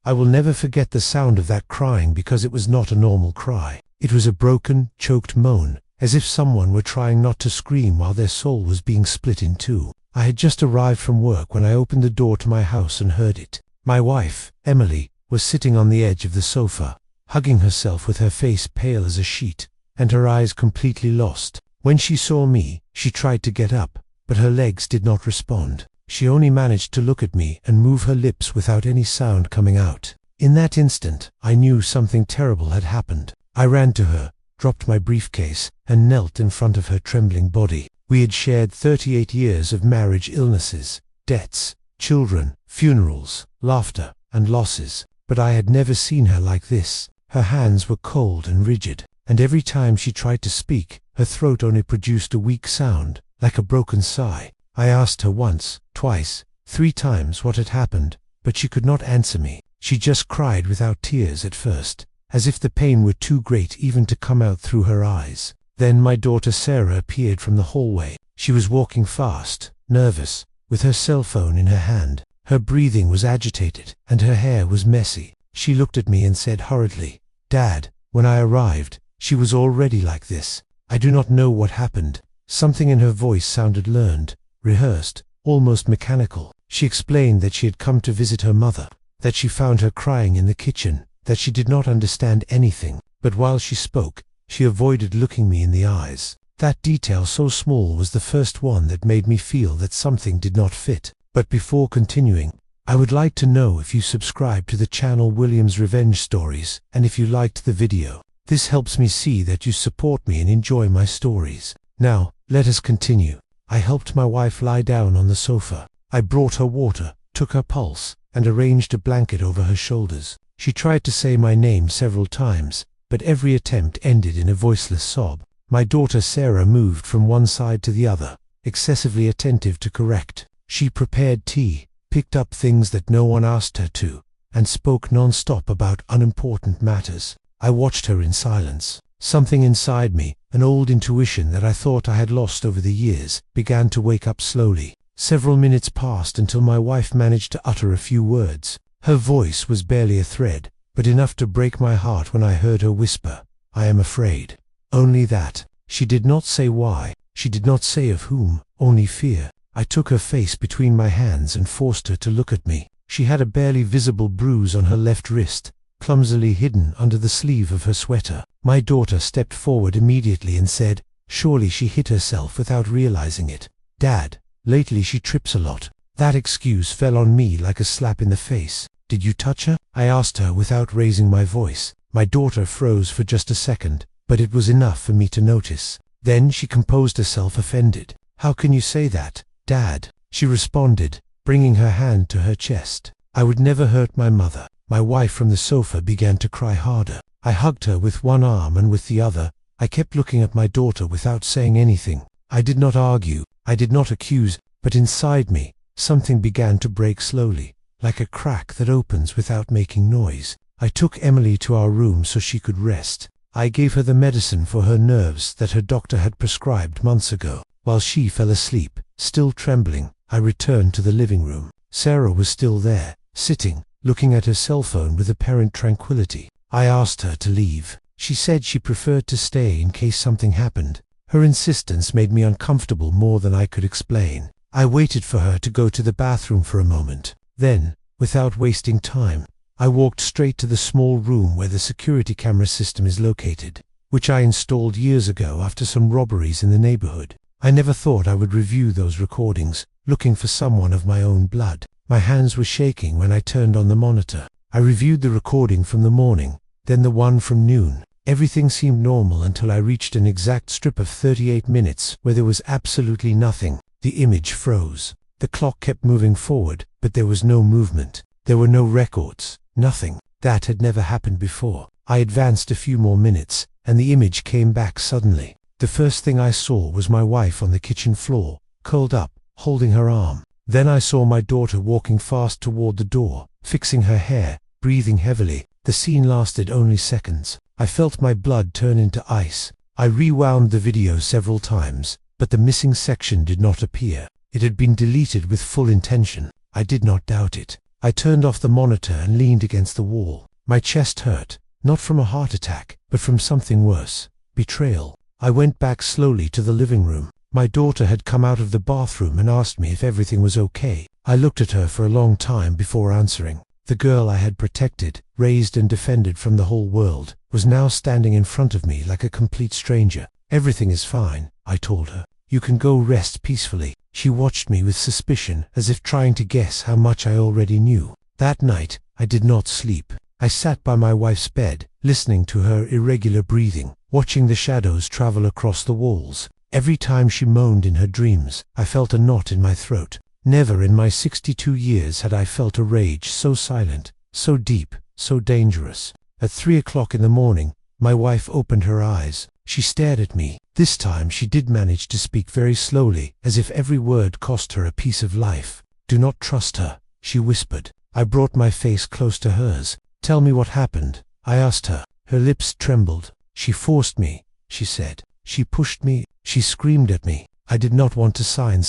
I will never forget the sound of that crying because it was not a normal cry. It was a broken, choked moan, as if someone were trying not to scream while their soul was being split in two. I had just arrived from work when I opened the door to my house and heard it. My wife, Emily, was sitting on the edge of the sofa, hugging herself with her face pale as a sheet, and her eyes completely lost. When she saw me, she tried to get up, but her legs did not respond. She only managed to look at me and move her lips without any sound coming out. In that instant, I knew something terrible had happened. I ran to her, dropped my briefcase, and knelt in front of her trembling body. We had shared 38 years of marriage, illnesses, debts, children, funerals, laughter, and losses, but I had never seen her like this. Her hands were cold and rigid, and every time she tried to speak, her throat only produced a weak sound, like a broken sigh. I asked her once, twice, 3 times what had happened, but she could not answer me. She just cried without tears at first, as if the pain were too great even to come out through her eyes. Then my daughter Sarah appeared from the hallway. She was walking fast, nervous, with her cell phone in her hand. Her breathing was agitated, and her hair was messy. She looked at me and said hurriedly, "Dad, when I arrived, she was already like this. I do not know what happened." Something in her voice sounded learned, rehearsed, almost mechanical. She explained that she had come to visit her mother, that she found her crying in the kitchen, that she did not understand anything, but while she spoke, she avoided looking me in the eyes. That detail, so small, was the first one that made me feel that something did not fit. But before continuing, I would like to know if you subscribe to the channel William's Revenge Stories, and if you liked the video. This helps me see that you support me and enjoy my stories. Now, let us continue. I helped my wife lie down on the sofa. I brought her water, took her pulse, and arranged a blanket over her shoulders. She tried to say my name several times, but every attempt ended in a voiceless sob. My daughter Sarah moved from one side to the other, excessively attentive to correct. She prepared tea, picked up things that no one asked her to, and spoke non-stop about unimportant matters. I watched her in silence. Something inside me, an old intuition that I thought I had lost over the years, began to wake up slowly. Several minutes passed until my wife managed to utter a few words. Her voice was barely a thread, but enough to break my heart when I heard her whisper, "I am afraid." Only that. She did not say why. She did not say of whom, only fear. I took her face between my hands and forced her to look at me. She had a barely visible bruise on her left wrist, clumsily hidden under the sleeve of her sweater. My daughter stepped forward immediately and said, "Surely she hit herself without realizing it. Dad, lately she trips a lot." That excuse fell on me like a slap in the face. "Did you touch her?" I asked her without raising my voice. My daughter froze for just a second, but it was enough for me to notice. Then she composed herself, offended. "How can you say that, Dad?" she responded, bringing her hand to her chest. "I would never hurt my mother." My wife from the sofa began to cry harder. I hugged her with one arm, and with the other, I kept looking at my daughter without saying anything. I did not argue, I did not accuse, but inside me, something began to break slowly, like a crack that opens without making noise. I took Emily to our room so she could rest. I gave her the medicine for her nerves that her doctor had prescribed months ago. While she fell asleep, still trembling, I returned to the living room. Sarah was still there, sitting, looking at her cell phone with apparent tranquility. I asked her to leave. She said she preferred to stay in case something happened. Her insistence made me uncomfortable more than I could explain. I waited for her to go to the bathroom for a moment. Then, without wasting time, I walked straight to the small room where the security camera system is located, which I installed years ago after some robberies in the neighborhood. I never thought I would review those recordings, looking for someone of my own blood. My hands were shaking when I turned on the monitor. I reviewed the recording from the morning, then the one from noon. Everything seemed normal until I reached an exact strip of 38 minutes where there was absolutely nothing. The image froze. The clock kept moving forward, but there was no movement. There were no records, nothing. That had never happened before. I advanced a few more minutes, and the image came back suddenly. The first thing I saw was my wife on the kitchen floor, curled up, holding her arm. Then I saw my daughter walking fast toward the door, fixing her hair, breathing heavily. The scene lasted only seconds. I felt my blood turn into ice. I rewound the video several times, but the missing section did not appear. It had been deleted with full intention. I did not doubt it. I turned off the monitor and leaned against the wall. My chest hurt, not from a heart attack, but from something worse. Betrayal. I went back slowly to the living room. My daughter had come out of the bathroom and asked me if everything was okay. I looked at her for a long time before answering. The girl I had protected, raised and defended from the whole world, was now standing in front of me like a complete stranger. "Everything is fine," I told her. "You can go rest peacefully." She watched me with suspicion, as if trying to guess how much I already knew. That night, I did not sleep. I sat by my wife's bed, listening to her irregular breathing, watching the shadows travel across the walls. Every time she moaned in her dreams, I felt a knot in my throat. Never in my 62 years had I felt a rage so silent, so deep, so dangerous. At 3 o'clock in the morning, my wife opened her eyes. She stared at me. This time she did manage to speak very slowly, as if every word cost her a piece of life. "Do not trust her," she whispered. I brought my face close to hers. "Tell me what happened," I asked her. Her lips trembled. "She forced me," she said. "She pushed me, she screamed at me. I did not want to sign.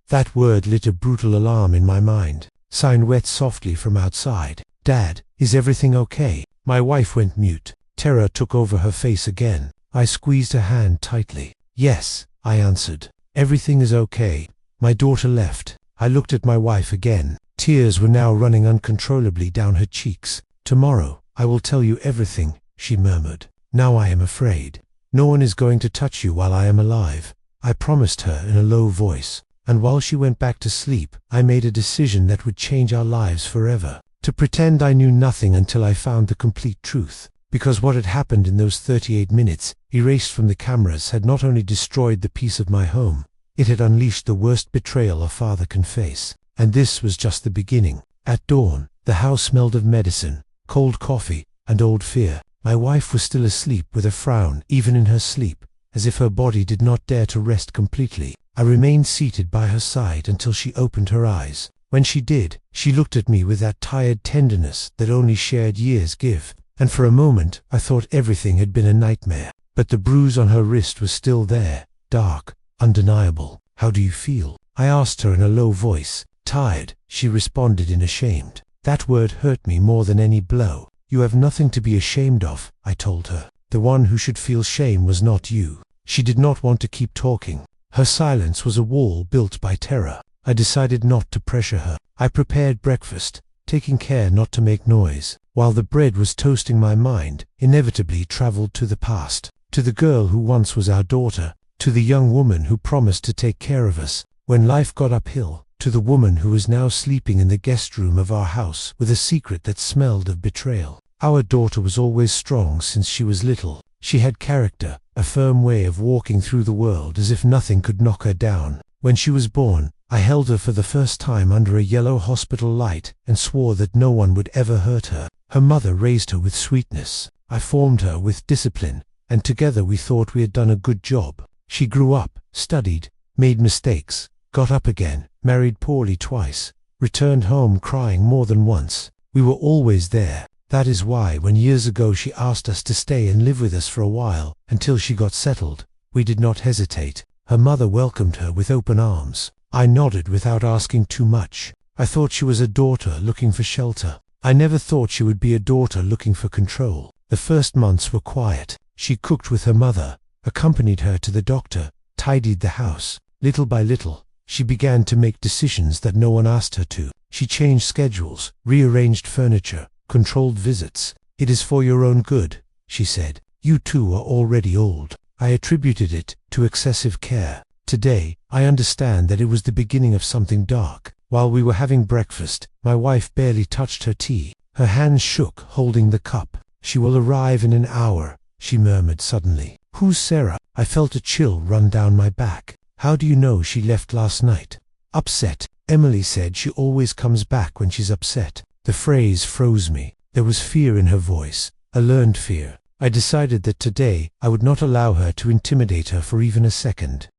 That word lit a brutal alarm in my mind. Sign went softly from outside. "Dad, is everything okay?" My wife went mute. Terror took over her face again. I squeezed her hand tightly. "Yes," I answered. "Everything is okay." My daughter left. I looked at my wife again. Tears were now running uncontrollably down her cheeks. "Tomorrow, I will tell you everything," she murmured. "Now I am afraid. No one is going to touch you while I am alive," I promised her in a low voice. And while she went back to sleep, I made a decision that would change our lives forever. To pretend I knew nothing until I found the complete truth. Because what had happened in those 38 minutes, erased from the cameras, had not only destroyed the peace of my home, it had unleashed the worst betrayal a father can face. And this was just the beginning. At dawn, the house smelled of medicine, cold coffee, and old fear. My wife was still asleep with a frown, even in her sleep, as if her body did not dare to rest completely. I remained seated by her side until she opened her eyes. When she did, she looked at me with that tired tenderness that only shared years give. And for a moment, I thought everything had been a nightmare. But the bruise on her wrist was still there, dark, undeniable. "How do you feel?" I asked her in a low voice. "Tired," she responded in ashamed. That word hurt me more than any blow. "You have nothing to be ashamed of," I told her. "The one who should feel shame was not you." She did not want to keep talking. Her silence was a wall built by terror. I decided not to pressure her. I prepared breakfast, taking care not to make noise. While the bread was toasting, my mind inevitably traveled to the past, to the girl who once was our daughter, to the young woman who promised to take care of us when life got uphill, to the woman who was now sleeping in the guest room of our house with a secret that smelled of betrayal. Our daughter was always strong since she was little. She had character, a firm way of walking through the world as if nothing could knock her down. When she was born, I held her for the first time under a yellow hospital light and swore that no one would ever hurt her. Her mother raised her with sweetness. I formed her with discipline, and together we thought we had done a good job. She grew up, studied, made mistakes, got up again, married poorly twice, returned home crying more than once. We were always there. That is why when years ago she asked us to stay and live with us for a while, until she got settled, we did not hesitate. Her mother welcomed her with open arms. I nodded without asking too much. I thought she was a daughter looking for shelter. I never thought she would be a daughter looking for control. The first months were quiet. She cooked with her mother, accompanied her to the doctor, tidied the house. Little by little, she began to make decisions that no one asked her to. She changed schedules, rearranged furniture, controlled visits. "It is for your own good," she said. "You two are already old." I attributed it to excessive care. Today, I understand that it was the beginning of something dark. While we were having breakfast, my wife barely touched her tea. Her hands shook, holding the cup. "She will arrive in an hour," she murmured suddenly. "Who's Sarah?" I felt a chill run down my back. "How do you know she left last night?" "Upset. Emily said she always comes back when she's upset." The phrase froze me. There was fear in her voice, a learned fear. I decided that today I would not allow her to intimidate her for even a second.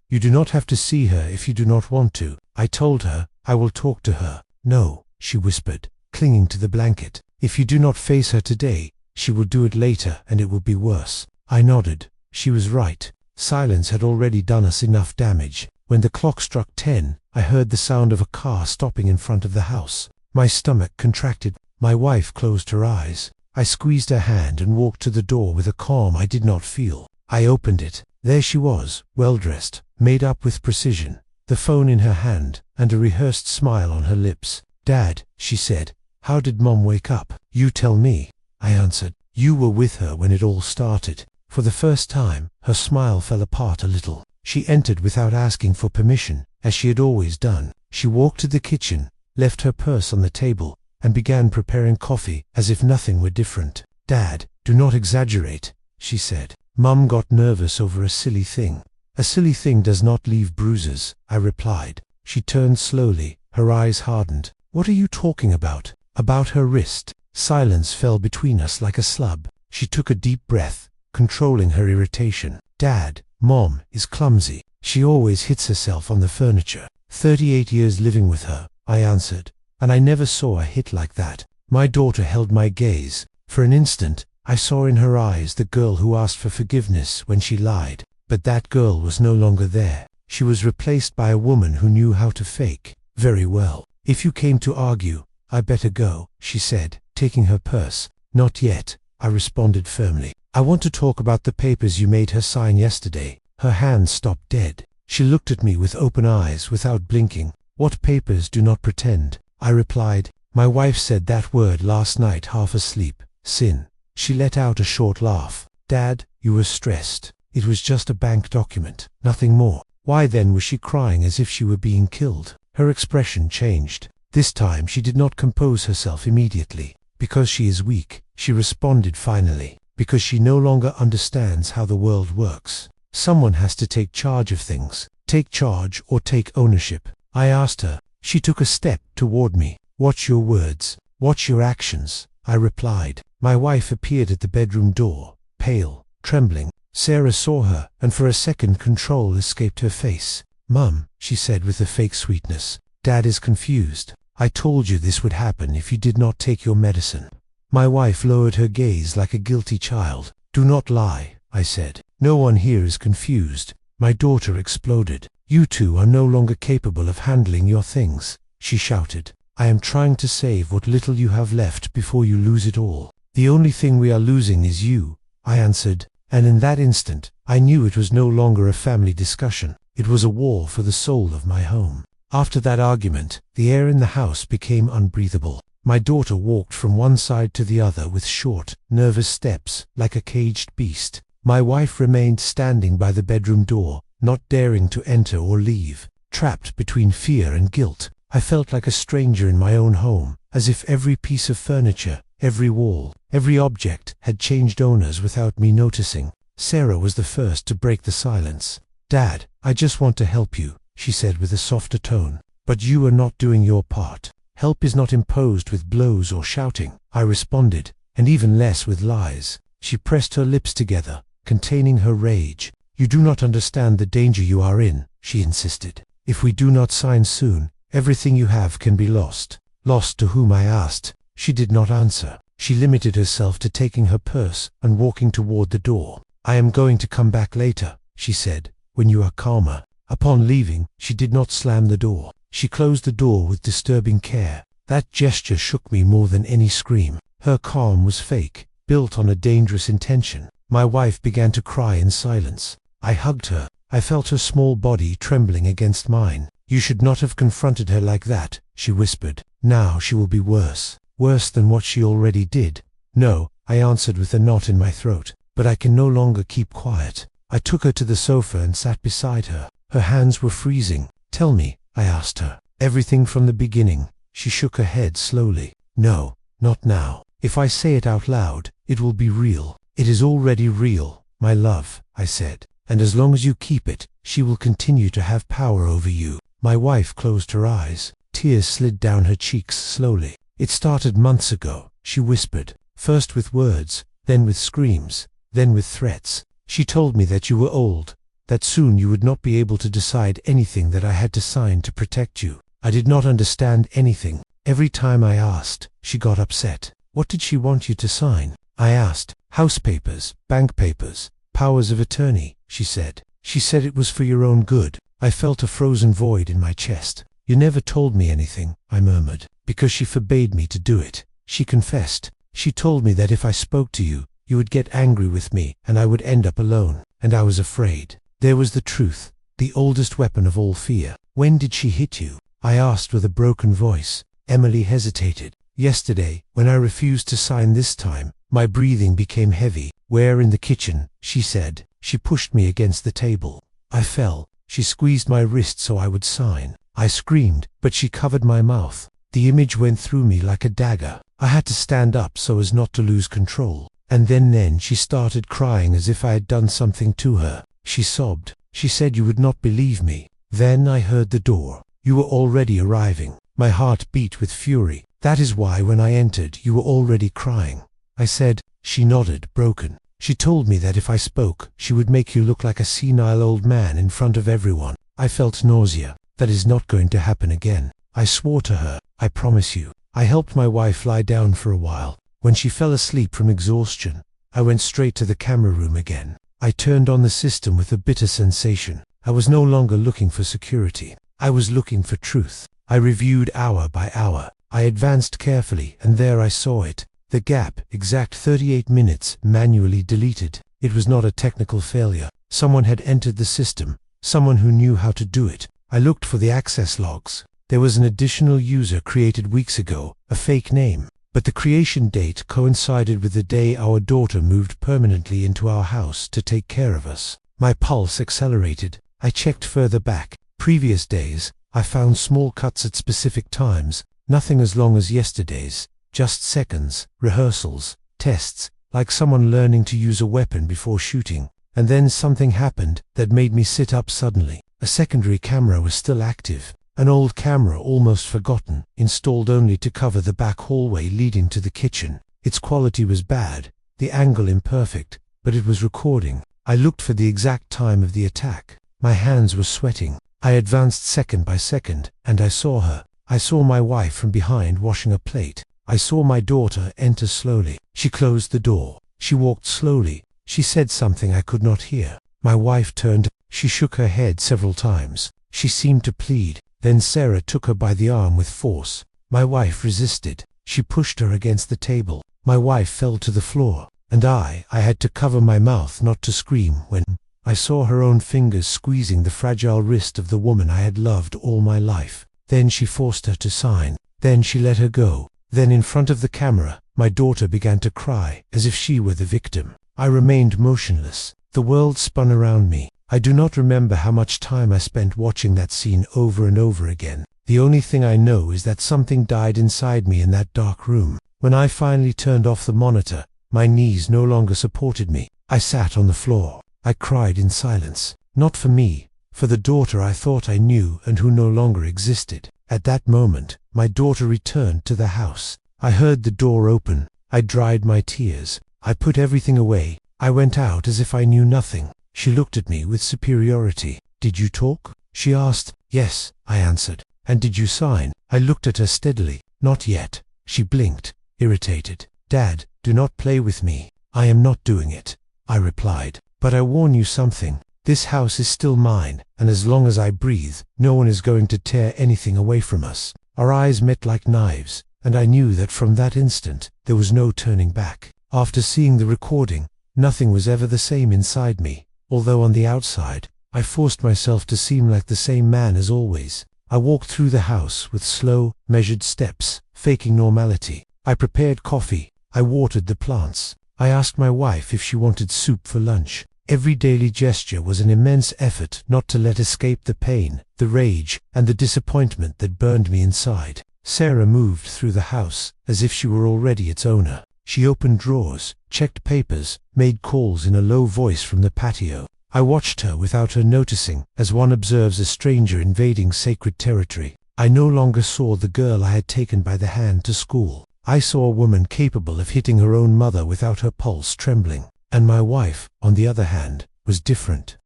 "You do not have to see her if you do not want to," I told her. "I will talk to her." "No," she whispered, clinging to the blanket. "If you do not face her today, she will do it later and it will be worse." I nodded. She was right. Silence had already done us enough damage. When the clock struck 10, I heard the sound of a car stopping in front of the house. My stomach contracted. My wife closed her eyes. I squeezed her hand and walked to the door with a calm I did not feel. I opened it. There she was, well-dressed, made up with precision, the phone in her hand, and a rehearsed smile on her lips. "Dad," she said, "how did Mom wake up?" "You tell me," I answered. "You were with her when it all started." For the first time, her smile fell apart a little. She entered without asking for permission, as she had always done. She walked to the kitchen, left her purse on the table, and began preparing coffee as if nothing were different. "Dad, do not exaggerate," she said. "Mum got nervous over a silly thing." "A silly thing does not leave bruises," I replied. She turned slowly, her eyes hardened. "What are you talking about?" "About her wrist." Silence fell between us like a slab. She took a deep breath, controlling her irritation. "Dad, Mom is clumsy. She always hits herself on the furniture." 38 years living with her, I answered, and I never saw a hit like that. My daughter held my gaze. For an instant, I saw in her eyes the girl who asked for forgiveness when she lied. But that girl was no longer there. She was replaced by a woman who knew how to fake very well. "If you came to argue, I better go," she said, taking her purse. "Not yet," I responded firmly. "I want to talk about the papers you made her sign yesterday." Her hand stopped dead. She looked at me with open eyes without blinking. "What papers? Do not pretend," I replied. "My wife said that word last night half asleep. Sin." She let out a short laugh. "Dad, you were stressed. It was just a bank document, nothing more." Why then was she crying as if she were being killed? Her expression changed. This time she did not compose herself immediately. "Because she is weak," she responded finally. "Because she no longer understands how the world works. Someone has to take charge of things. Take charge or take ownership." I asked her. She took a step toward me. "Watch your words. Watch your actions," I replied. My wife appeared at the bedroom door, pale, trembling. Sarah saw her, and for a second control escaped her face. "Mum," she said with a fake sweetness, "Dad is confused. I told you this would happen if you did not take your medicine." My wife lowered her gaze like a guilty child. "Do not lie," I said. "No one here is confused." My daughter exploded. "You two are no longer capable of handling your things," she shouted. "I am trying to save what little you have left before you lose it all." "The only thing we are losing is you," I answered, and in that instant, I knew it was no longer a family discussion. It was a war for the soul of my home. After that argument, the air in the house became unbreathable. My daughter walked from one side to the other with short, nervous steps, like a caged beast. My wife remained standing by the bedroom door, not daring to enter or leave. Trapped between fear and guilt, I felt like a stranger in my own home, as if every piece of furniture, every wall, every object had changed owners without me noticing. Sarah was the first to break the silence. "Dad, I just want to help you," she said with a softer tone. "But you are not doing your part. Help is not imposed with blows or shouting," I responded, "and even less with lies." She pressed her lips together, containing her rage. "You do not understand the danger you are in," she insisted. "If we do not sign soon, everything you have can be lost." "Lost to whom?" I asked. She did not answer. She limited herself to taking her purse and walking toward the door. "I am going to come back later," she said, "when you are calmer." Upon leaving, she did not slam the door. She closed the door with disturbing care. That gesture shook me more than any scream. Her calm was fake, built on a dangerous intention. My wife began to cry in silence. I hugged her. I felt her small body trembling against mine. "You should not have confronted her like that," she whispered. "Now she will be worse. Worse than what she already did." "No," I answered with a knot in my throat, "but I can no longer keep quiet." I took her to the sofa and sat beside her. Her hands were freezing. "Tell me," I asked her. "Everything from the beginning." She shook her head slowly. "No, not now. If I say it out loud, it will be real." "It is already real, my love," I said. "And as long as you keep it, she will continue to have power over you." My wife closed her eyes. Tears slid down her cheeks slowly. "It started months ago," she whispered, "first with words, then with screams, then with threats. She told me that you were old, that soon you would not be able to decide anything, that I had to sign to protect you. I did not understand anything. Every time I asked, she got upset." "What did she want you to sign?" I asked. "House papers, bank papers, powers of attorney," she said. "She said it was for your own good." I felt a frozen void in my chest. "You never told me anything," I murmured, "because she forbade me to do it." She confessed. "She told me that if I spoke to you, you would get angry with me and I would end up alone, and I was afraid." There was the truth, the oldest weapon of all fear. "When did she hit you?" I asked with a broken voice. Emily hesitated. "Yesterday, when I refused to sign this time, my breathing became heavy." "Where in the kitchen?" she said. She pushed me against the table. I fell. She squeezed my wrist so I would sign. I screamed, but she covered my mouth. The image went through me like a dagger. I had to stand up so as not to lose control. And then she started crying as if I had done something to her. She sobbed. She said you would not believe me. Then I heard the door. You were already arriving. My heart beat with fury. "That is why when I entered you were already crying," I said. She nodded, broken. "She told me that if I spoke, she would make you look like a senile old man in front of everyone." I felt nausea. "That is not going to happen again." I swore to her. "I promise you." I helped my wife lie down for a while. When she fell asleep from exhaustion, I went straight to the camera room again. I turned on the system with a bitter sensation. I was no longer looking for security. I was looking for truth. I reviewed hour by hour. I advanced carefully, and there I saw it. The gap, exact 38 minutes, manually deleted. It was not a technical failure. Someone had entered the system, someone who knew how to do it. I looked for the access logs. There was an additional user created weeks ago, a fake name. But the creation date coincided with the day our daughter moved permanently into our house to take care of us. My pulse accelerated. I checked further back. Previous days, I found small cuts at specific times, nothing as long as yesterday's, just seconds, rehearsals, tests, like someone learning to use a weapon before shooting. And then something happened that made me sit up suddenly. A secondary camera was still active. An old camera almost forgotten, installed only to cover the back hallway leading to the kitchen. Its quality was bad, the angle imperfect, but it was recording. I looked for the exact time of the attack. My hands were sweating. I advanced second by second, and I saw her. I saw my wife from behind washing a plate. I saw my daughter enter slowly. She closed the door. She walked slowly. She said something I could not hear. My wife turned. She shook her head several times. She seemed to plead. Then Sarah took her by the arm with force. My wife resisted. She pushed her against the table. My wife fell to the floor, and I had to cover my mouth not to scream when I saw her own fingers squeezing the fragile wrist of the woman I had loved all my life. Then she forced her to sign. Then she let her go. Then in front of the camera, my daughter began to cry, as if she were the victim. I remained motionless. The world spun around me. I do not remember how much time I spent watching that scene over and over again. The only thing I know is that something died inside me in that dark room. When I finally turned off the monitor, my knees no longer supported me. I sat on the floor. I cried in silence. Not for me, for the daughter I thought I knew and who no longer existed. At that moment, my daughter returned to the house. I heard the door open. I dried my tears. I put everything away. I went out as if I knew nothing. She looked at me with superiority. "Did you talk?" she asked. "Yes," I answered. "And did you sign?" I looked at her steadily. "Not yet." She blinked, irritated. "Dad, do not play with me." "I am not doing it," I replied. "But I warn you something. This house is still mine, and as long as I breathe, no one is going to tear anything away from us." Our eyes met like knives, and I knew that from that instant, there was no turning back. After seeing the recording, nothing was ever the same inside me. Although on the outside, I forced myself to seem like the same man as always. I walked through the house with slow, measured steps, faking normality. I prepared coffee. I watered the plants. I asked my wife if she wanted soup for lunch. Every daily gesture was an immense effort not to let escape the pain, the rage, and the disappointment that burned me inside. Sarah moved through the house, as if she were already its owner. She opened drawers, checked papers, made calls in a low voice from the patio. I watched her without her noticing, as one observes a stranger invading sacred territory. I no longer saw the girl I had taken by the hand to school. I saw a woman capable of hitting her own mother without her pulse trembling. And my wife, on the other hand, was different.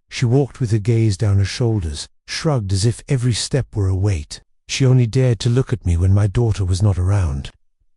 She walked with her gaze down her shoulders, shrugged as if every step were a weight. She only dared to look at me when my daughter was not around.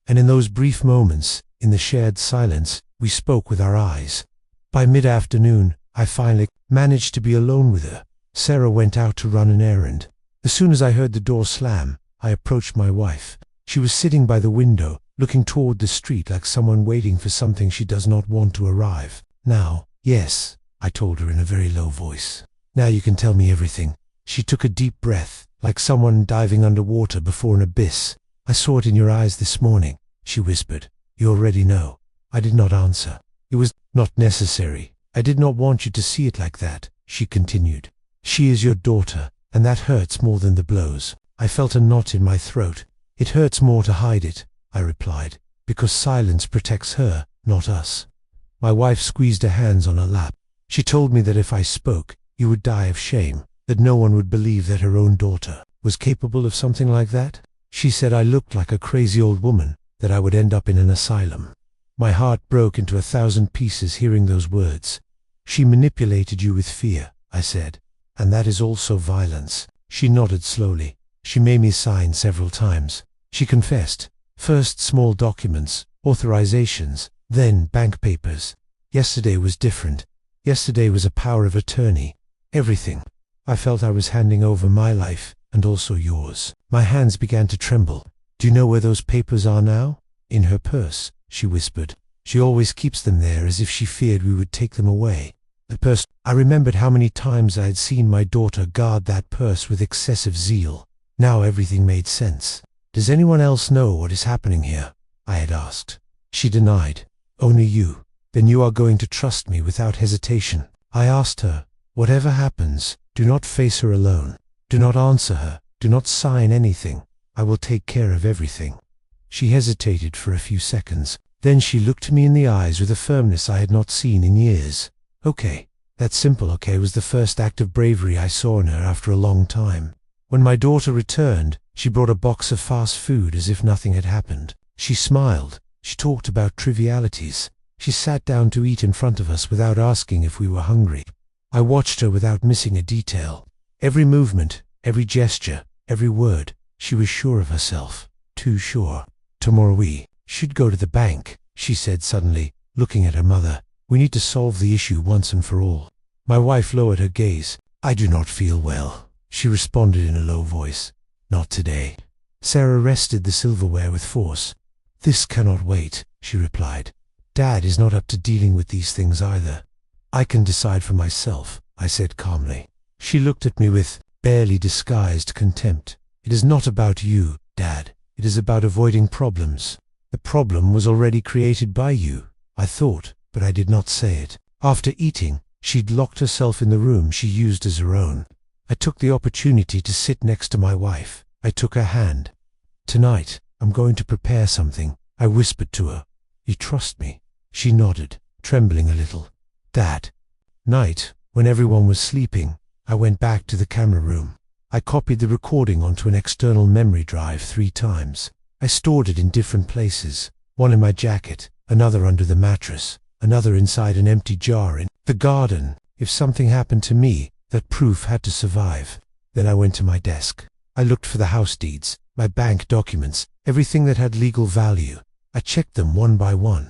And in those brief moments, in the shared silence, we spoke with our eyes. By mid-afternoon, I finally managed to be alone with her. Sarah went out to run an errand. As soon as I heard the door slam, I approached my wife. She was sitting by the window, looking toward the street like someone waiting for something she does not want to arrive. Now, yes, I told her in a very low voice. Now you can tell me everything. She took a deep breath, like someone diving underwater before an abyss. I saw it in your eyes this morning, she whispered. You already know. I did not answer. It was not necessary. I did not want you to see it like that, she continued. She is your daughter, and that hurts more than the blows. I felt a knot in my throat. It hurts more to hide it, I replied, because silence protects her, not us. My wife squeezed her hands on her lap. She told me that if I spoke, you would die of shame, that no one would believe that her own daughter was capable of something like that. She said I looked like a crazy old woman, that I would end up in an asylum. My heart broke into 1,000 pieces hearing those words. She manipulated you with fear, I said, and that is also violence. She nodded slowly. She made me sign several times. She confessed. First small documents, authorizations, then bank papers. Yesterday was different. Yesterday was a power of attorney. Everything. I felt I was handing over my life, and also yours. My hands began to tremble. Do you know where those papers are now? In her purse, she whispered. She always keeps them there as if she feared we would take them away. The purse. I remembered how many times I had seen my daughter guard that purse with excessive zeal. Now everything made sense. Does anyone else know what is happening here? I had asked. She denied. Only you. Then you are going to trust me without hesitation. I asked her, whatever happens, do not face her alone. Do not answer her. Do not sign anything. I will take care of everything. She hesitated for a few seconds. Then she looked me in the eyes with a firmness I had not seen in years. Okay. That simple okay was the first act of bravery I saw in her after a long time. When my daughter returned, she brought a box of fast food as if nothing had happened. She smiled. She talked about trivialities. She sat down to eat in front of us without asking if we were hungry. I watched her without missing a detail. Every movement, every gesture, every word. She was sure of herself. Too sure. Tomorrow we should go to the bank, she said suddenly, looking at her mother. We need to solve the issue once and for all. My wife lowered her gaze. I do not feel well, she responded in a low voice. Not today. Sarah wrested the silverware with force. This cannot wait, she replied. Dad is not up to dealing with these things either. I can decide for myself, I said calmly. She looked at me with barely disguised contempt. It is not about you, Dad. It is about avoiding problems. The problem was already created by you, I thought, but I did not say it. After eating, she'd locked herself in the room she used as her own. I took the opportunity to sit next to my wife. I took her hand. Tonight, I'm going to prepare something, I whispered to her. You trust me? She nodded, trembling a little. That night, when everyone was sleeping, I went back to the camera room. I copied the recording onto an external memory drive 3 times. I stored it in different places, one in my jacket, another under the mattress, another inside an empty jar in the garden. If something happened to me, that proof had to survive. Then I went to my desk. I looked for the house deeds, my bank documents, everything that had legal value. I checked them one by one.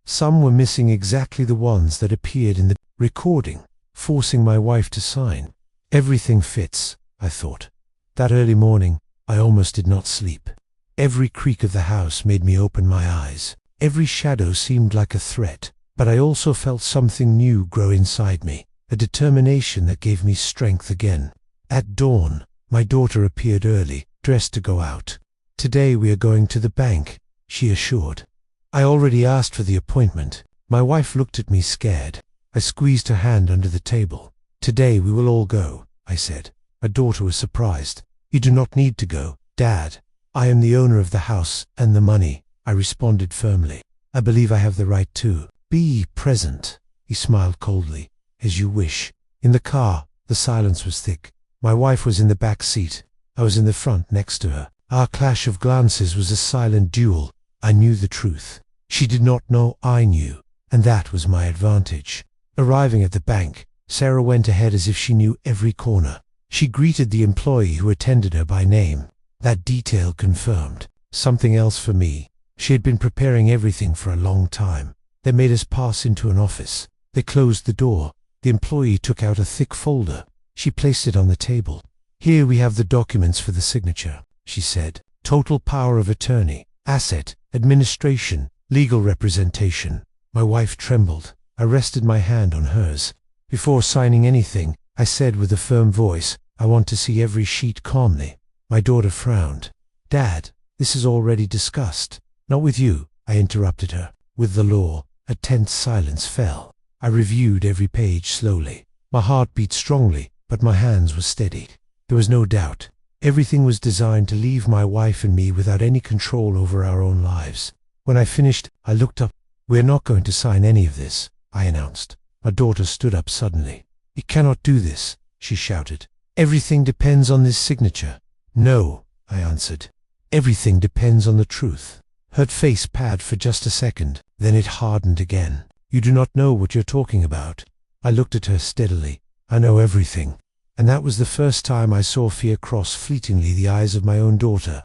Some were missing exactly the ones that appeared in the recording, forcing my wife to sign. Everything fits, I thought. That early morning, I almost did not sleep. Every creak of the house made me open my eyes. Every shadow seemed like a threat, but I also felt something new grow inside me, a determination that gave me strength again. At dawn, my daughter appeared early, dressed to go out. Today we are going to the bank, she assured. I already asked for the appointment. My wife looked at me scared. I squeezed her hand under the table. Today we will all go, I said. My daughter was surprised. You do not need to go, Dad. I am the owner of the house and the money, I responded firmly. I believe I have the right to be present. He smiled coldly. As you wish. In the car, the silence was thick. My wife was in the back seat. I was in the front next to her. Our clash of glances was a silent duel. I knew the truth. She did not know I knew, and that was my advantage. Arriving at the bank, Sarah went ahead as if she knew every corner. She greeted the employee who attended her by name. That detail confirmed something else for me. She had been preparing everything for a long time. They made us pass into an office. They closed the door. The employee took out a thick folder. She placed it on the table. Here we have the documents for the signature, she said. Total power of attorney, asset, administration, legal representation. My wife trembled. I rested my hand on hers. Before signing anything, I said with a firm voice, I want to see every sheet calmly. My daughter frowned. Dad, this is already discussed. Not with you, I interrupted her. With the law. A tense silence fell. I reviewed every page slowly. My heart beat strongly, but my hands were steady. There was no doubt. Everything was designed to leave my wife and me without any control over our own lives. When I finished, I looked up. We're not going to sign any of this, I announced. My daughter stood up suddenly. You cannot do this, she shouted. Everything depends on this signature. No, I answered. Everything depends on the truth. Her face paled for just a second, then it hardened again. You do not know what you're talking about. I looked at her steadily. I know everything. And that was the first time I saw fear cross fleetingly the eyes of my own daughter.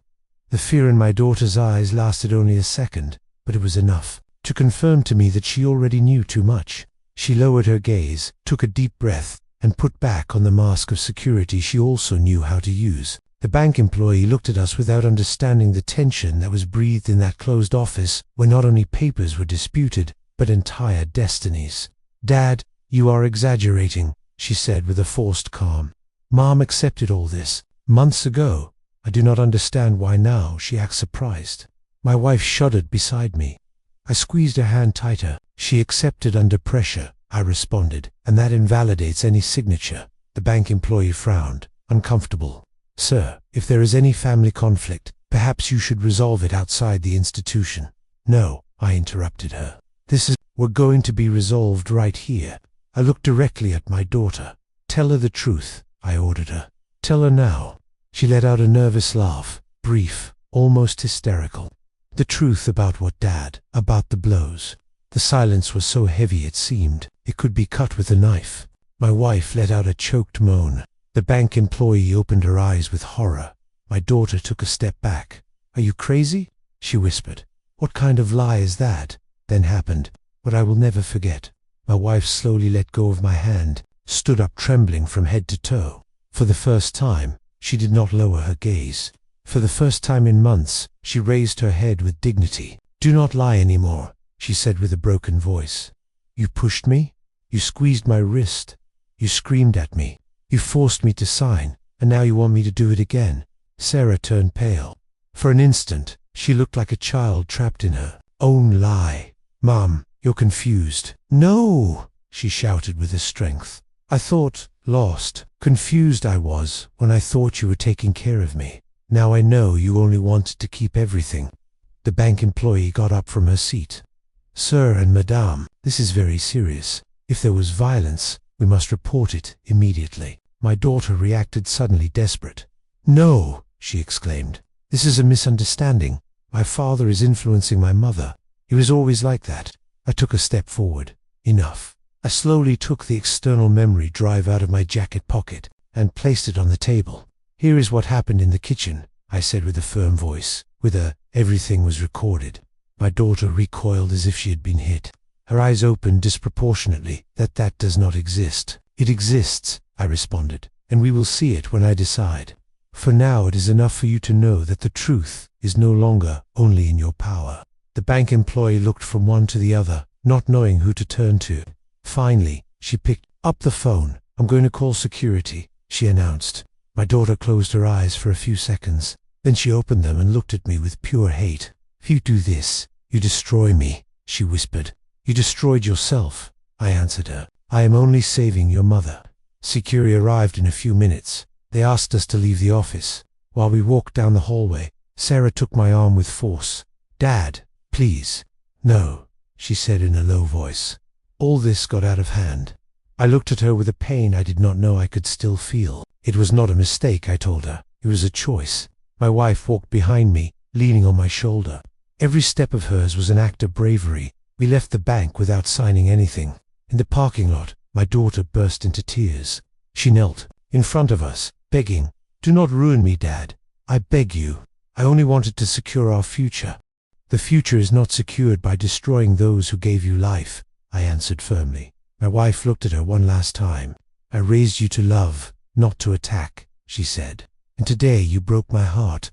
The fear in my daughter's eyes lasted only a second, but it was enough to confirm to me that she already knew too much. She lowered her gaze, took a deep breath, and put back on the mask of security she also knew how to use. The bank employee looked at us without understanding the tension that was breathed in that closed office where not only papers were disputed, but entire destinies. Dad, you are exaggerating, she said with a forced calm. Mom accepted all this months ago. I do not understand why now she acts surprised. My wife shuddered beside me. I squeezed her hand tighter. She accepted under pressure, I responded, and that invalidates any signature. The bank employee frowned, uncomfortable. Sir, if there is any family conflict, perhaps you should resolve it outside the institution. No, I interrupted her. We're going to be resolved right here. I looked directly at my daughter. Tell her the truth, I ordered her. Tell her now. She let out a nervous laugh, brief, almost hysterical. The truth about what, Dad? About the blows. The silence was so heavy it seemed it could be cut with a knife. My wife let out a choked moan. The bank employee opened her eyes with horror. My daughter took a step back. Are you crazy? She whispered. What kind of lie is that? Then happened what I will never forget. My wife slowly let go of my hand, stood up trembling from head to toe. For the first time, she did not lower her gaze. For the first time in months, she raised her head with dignity. Do not lie anymore, she said with a broken voice. You pushed me? You squeezed my wrist. You screamed at me. You forced me to sign, and now you want me to do it again. Sarah turned pale. For an instant, she looked like a child trapped in her own lie. Mom, you're confused. No, she shouted with a strength. I thought, lost, confused I was when I thought you were taking care of me. Now I know you only wanted to keep everything. The bank employee got up from her seat. Sir and Madame, this is very serious. If there was violence, we must report it immediately. My daughter reacted suddenly desperate. No, she exclaimed. This is a misunderstanding. My father is influencing my mother. He was always like that. I took a step forward. Enough. I slowly took the external memory drive out of my jacket pocket and placed it on the table. Here is what happened in the kitchen, I said with a firm voice. Everything was recorded. My daughter recoiled as if she had been hit. Her eyes opened disproportionately. That does not exist. It exists, I responded, and we will see it when I decide. For now it is enough for you to know that the truth is no longer only in your power. The bank employee looked from one to the other, not knowing who to turn to. Finally, she picked up the phone. I'm going to call security, she announced. My daughter closed her eyes for a few seconds. Then she opened them and looked at me with pure hate. If you do this, you destroy me, she whispered. You destroyed yourself, I answered her. I am only saving your mother. Security arrived in a few minutes. They asked us to leave the office. While we walked down the hallway, Sarah took my arm with force. Dad, please. No, she said in a low voice. All this got out of hand. I looked at her with a pain I did not know I could still feel. It was not a mistake, I told her. It was a choice. My wife walked behind me, leaning on my shoulder. Every step of hers was an act of bravery. We left the bank without signing anything. In the parking lot, my daughter burst into tears. She knelt in front of us, begging, Do not ruin me, Dad. I beg you. I only wanted to secure our future. The future is not secured by destroying those who gave you life, I answered firmly. My wife looked at her one last time. I raised you to love, not to attack. she said. "And today you broke my heart."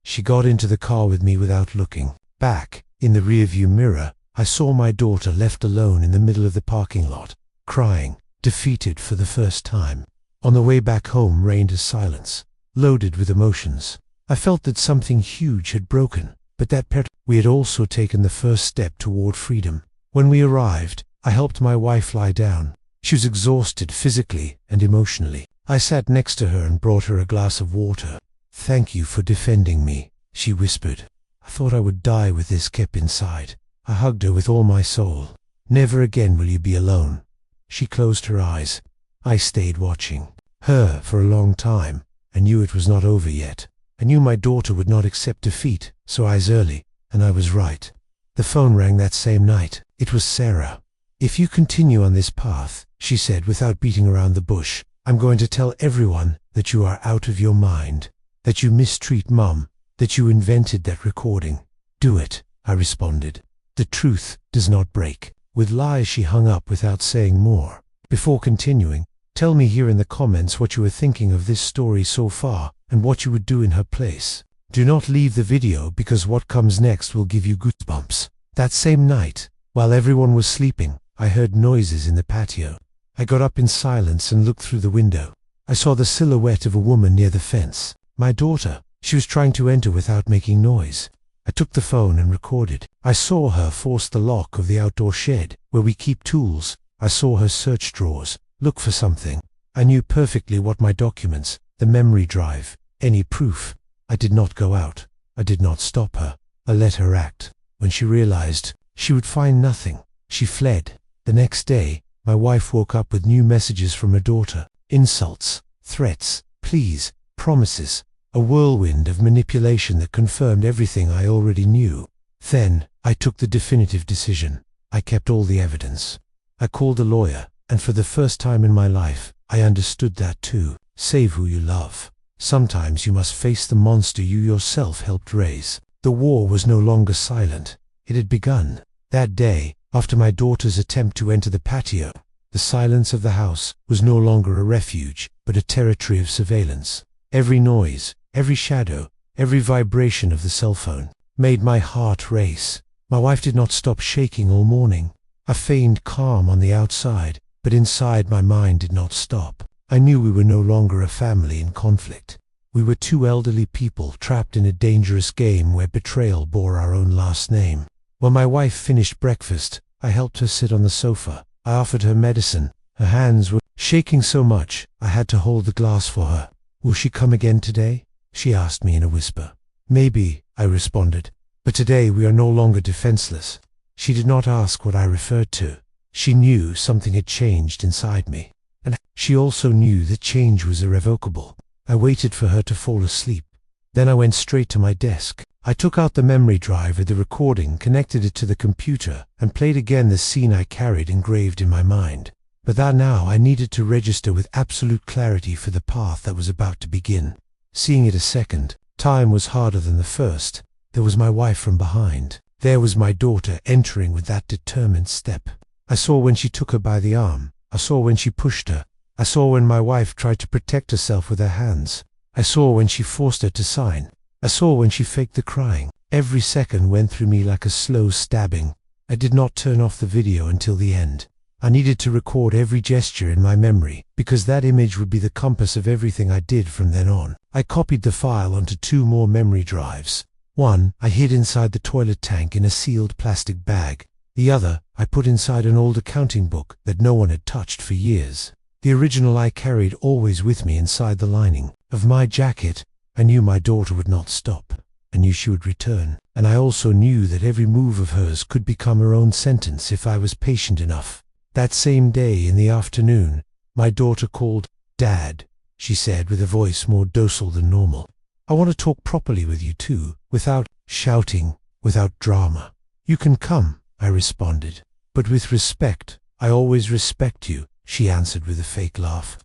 She got into the car with me without looking back. In the rearview mirror, I saw my daughter left alone in the middle of the parking lot, crying, defeated for the first time. On the way back home reigned a silence, loaded with emotions. I felt that something huge had broken, but that we had also taken the first step toward freedom. When we arrived, I helped my wife lie down. She was exhausted physically and emotionally. I sat next to her and brought her a glass of water. "Thank you for defending me," she whispered. I thought I would die with this kept inside. I hugged her with all my soul. "Never again will you be alone." She closed her eyes. I stayed watching her for a long time. I knew it was not over yet. I knew my daughter would not accept defeat, so I was early, and I was right. The phone rang that same night. It was Sarah. "If you continue on this path," she said without beating around the bush, "I'm going to tell everyone that you are out of your mind, that you mistreat Mom, that you invented that recording." "Do it," I responded. "The truth does not break." With lies she hung up without saying more. Before continuing, tell me here in the comments what you are thinking of this story so far and what you would do in her place. Do not leave the video because what comes next will give you goosebumps. That same night, while everyone was sleeping, I heard noises in the patio. I got up in silence and looked through the window. I saw the silhouette of a woman near the fence. My daughter. She was trying to enter without making noise. I took the phone and recorded. I saw her force the lock of the outdoor shed, where we keep tools. I saw her search drawers, look for something. I knew perfectly what my documents, the memory drive, any proof. I did not go out. I did not stop her. I let her act. When she realized she would find nothing, she fled. The next day, my wife woke up with new messages from her daughter. Insults, threats, pleas, promises. A whirlwind of manipulation that confirmed everything I already knew. Then, I took the definitive decision. I kept all the evidence. I called a lawyer, and for the first time in my life, I understood that too. Save who you love. Sometimes you must face the monster you yourself helped raise. The war was no longer silent. It had begun. That day, after my daughter's attempt to enter the patio, the silence of the house was no longer a refuge, but a territory of surveillance. Every noise, every shadow, every vibration of the cell phone made my heart race. My wife did not stop shaking all morning. I feigned calm on the outside, but inside my mind did not stop. I knew we were no longer a family in conflict. We were two elderly people trapped in a dangerous game where betrayal bore our own last name. When my wife finished breakfast, I helped her sit on the sofa. I offered her medicine. Her hands were shaking so much, I had to hold the glass for her. "Will she come again today?" she asked me in a whisper. "Maybe," I responded, "but today we are no longer defenseless." She did not ask what I referred to. She knew something had changed inside me, and she also knew that change was irrevocable. I waited for her to fall asleep. Then I went straight to my desk. I took out the memory drive with the recording, connected it to the computer, and played again the scene I carried engraved in my mind. But that now I needed to register with absolute clarity for the path that was about to begin. Seeing it a second time was harder than the first. There was my wife from behind. There was my daughter entering with that determined step. I saw when she took her by the arm. I saw when she pushed her. I saw when my wife tried to protect herself with her hands. I saw when she forced her to sign. I saw when she faked the crying. Every second went through me like a slow stabbing. I did not turn off the video until the end. I needed to record every gesture in my memory, because that image would be the compass of everything I did from then on. I copied the file onto 2 more memory drives. One I hid inside the toilet tank in a sealed plastic bag. The other I put inside an old accounting book that no one had touched for years. The original I carried always with me inside the lining of my jacket. I knew my daughter would not stop. I knew she would return. And I also knew that every move of hers could become her own sentence if I was patient enough. That same day in the afternoon, my daughter called. "Dad," she said with a voice more docile than normal. "I want to talk properly with you too, without shouting, without drama." "You can come," I responded. "But with respect. I always respect you," she answered with a fake laugh.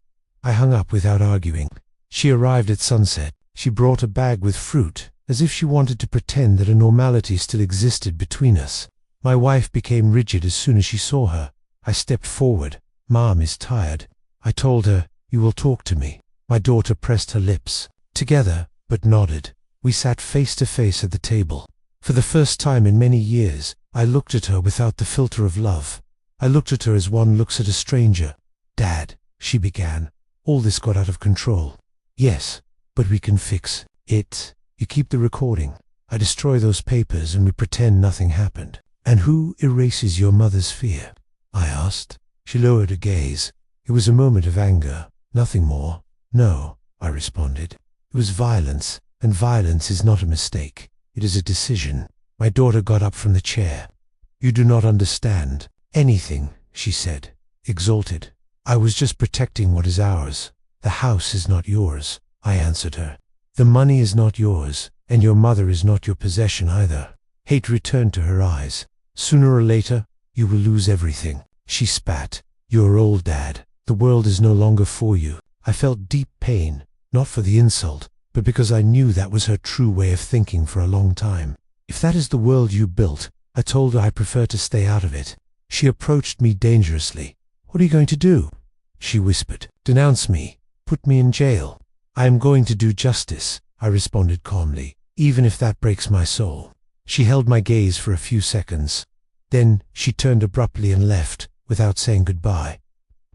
I hung up without arguing. She arrived at sunset. She brought a bag with fruit, as if she wanted to pretend that a normality still existed between us. My wife became rigid as soon as she saw her. I stepped forward. "Mom is tired." I told her, "You will talk to me." My daughter pressed her lips together, but nodded. We sat face to face at the table. For the first time in many years, I looked at her without the filter of love. I looked at her as one looks at a stranger. "Dad," she began, "all this got out of control." "Yes, but we can fix it. You keep the recording. I destroy those papers and we pretend nothing happened." "And who erases your mother's fear?" I asked. She lowered her gaze. It was a moment of anger, nothing more. "No," I responded. "It was violence, and violence is not a mistake. It is a decision." My daughter got up from the chair. "You do not understand anything," she said, exalted. "I was just protecting what is ours. The house is not yours," I answered her. "The money is not yours, and your mother is not your possession either." Hate returned to her eyes. "Sooner or later, you will lose everything." She spat. "You are old, Dad. The world is no longer for you." I felt deep pain, not for the insult, but because I knew that was her true way of thinking for a long time. "If that is the world you built," I told her, "I prefer to stay out of it." She approached me dangerously. "What are you going to do?" she whispered. "Denounce me. Put me in jail." "I am going to do justice," I responded calmly, "even if that breaks my soul." She held my gaze for a few seconds. Then she turned abruptly and left, without saying goodbye.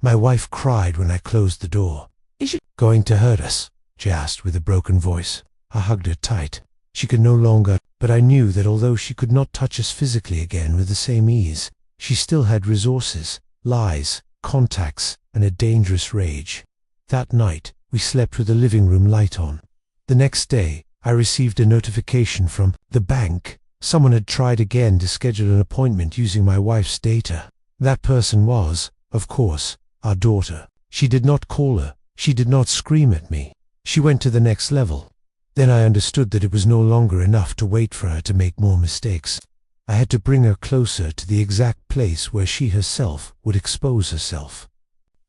My wife cried when I closed the door. "Is she going to hurt us?" she asked with a broken voice. I hugged her tight. She could no longer, but I knew that although she could not touch us physically again with the same ease, she still had resources, lies, contacts, and a dangerous rage. That night, we slept with the living room light on. The next day, I received a notification from the bank. Someone had tried again to schedule an appointment using my wife's data. That person was, of course, our daughter. She did not call her. She did not scream at me. She went to the next level. Then I understood that it was no longer enough to wait for her to make more mistakes. I had to bring her closer to the exact place where she herself would expose herself.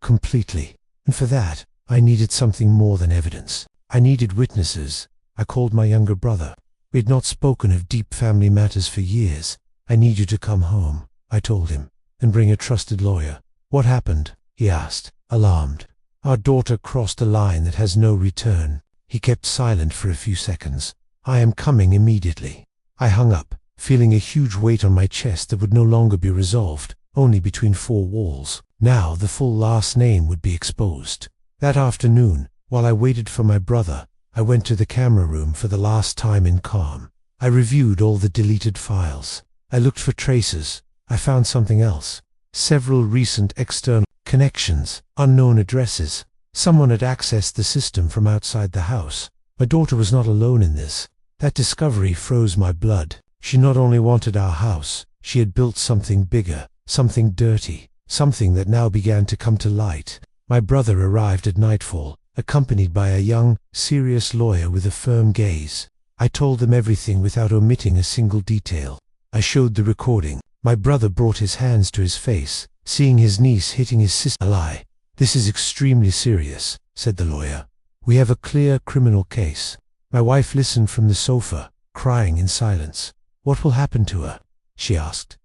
Completely. And for that, I needed something more than evidence. I needed witnesses. I called my younger brother. We had not spoken of deep family matters for years. "I need you to come home," I told him, "and bring a trusted lawyer." "What happened?" he asked, alarmed. "Our daughter crossed a line that has no return." He kept silent for a few seconds. "I am coming immediately." I hung up, feeling a huge weight on my chest that would no longer be resolved, only between four walls. Now the full last name would be exposed. That afternoon, while I waited for my brother, I went to the camera room for the last time in calm. I reviewed all the deleted files. I looked for traces. I found something else. Several recent external connections, unknown addresses. Someone had accessed the system from outside the house. My daughter was not alone in this. That discovery froze my blood. She not only wanted our house, she had built something bigger, something dirty, something that now began to come to light. My brother arrived at nightfall, accompanied by a young, serious lawyer with a firm gaze. I told them everything without omitting a single detail. I showed the recording. My brother brought his hands to his face, seeing his niece hitting his sister. "A lie. This is extremely serious," said the lawyer. "We have a clear criminal case." My wife listened from the sofa, crying in silence. "What will happen to her?" she asked.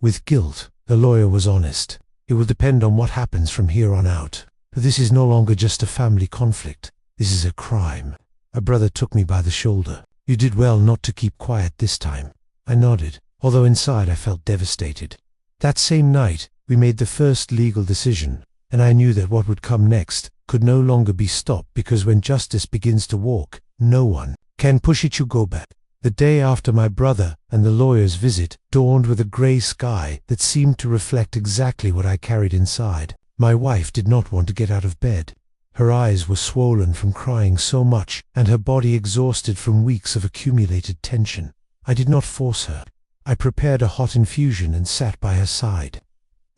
"With guilt," the lawyer was honest. "It will depend on what happens from here on out. But this is no longer just a family conflict. This is a crime." My brother took me by the shoulder. "You did well not to keep quiet this time." I nodded, although inside I felt devastated. That same night, we made the first legal decision, and I knew that what would come next could no longer be stopped, because when justice begins to walk, no one can push it. You go back. The day after my brother and the lawyer's visit dawned with a grey sky that seemed to reflect exactly what I carried inside. My wife did not want to get out of bed. Her eyes were swollen from crying so much, and her body exhausted from weeks of accumulated tension. I did not force her. I prepared a hot infusion and sat by her side.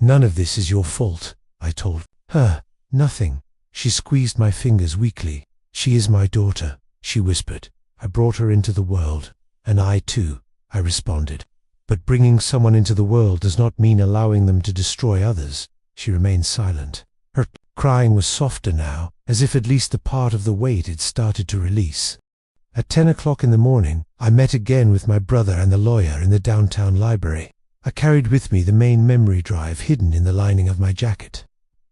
"None of this is your fault," I told her. "Nothing." She squeezed my fingers weakly. "She is my daughter," she whispered. "I brought her into the world." "And I too," I responded. "But bringing someone into the world does not mean allowing them to destroy others." She remained silent. Her crying was softer now, as if at least a part of the weight had started to release. At 10 o'clock in the morning, I met again with my brother and the lawyer in the downtown library. I carried with me the main memory drive hidden in the lining of my jacket.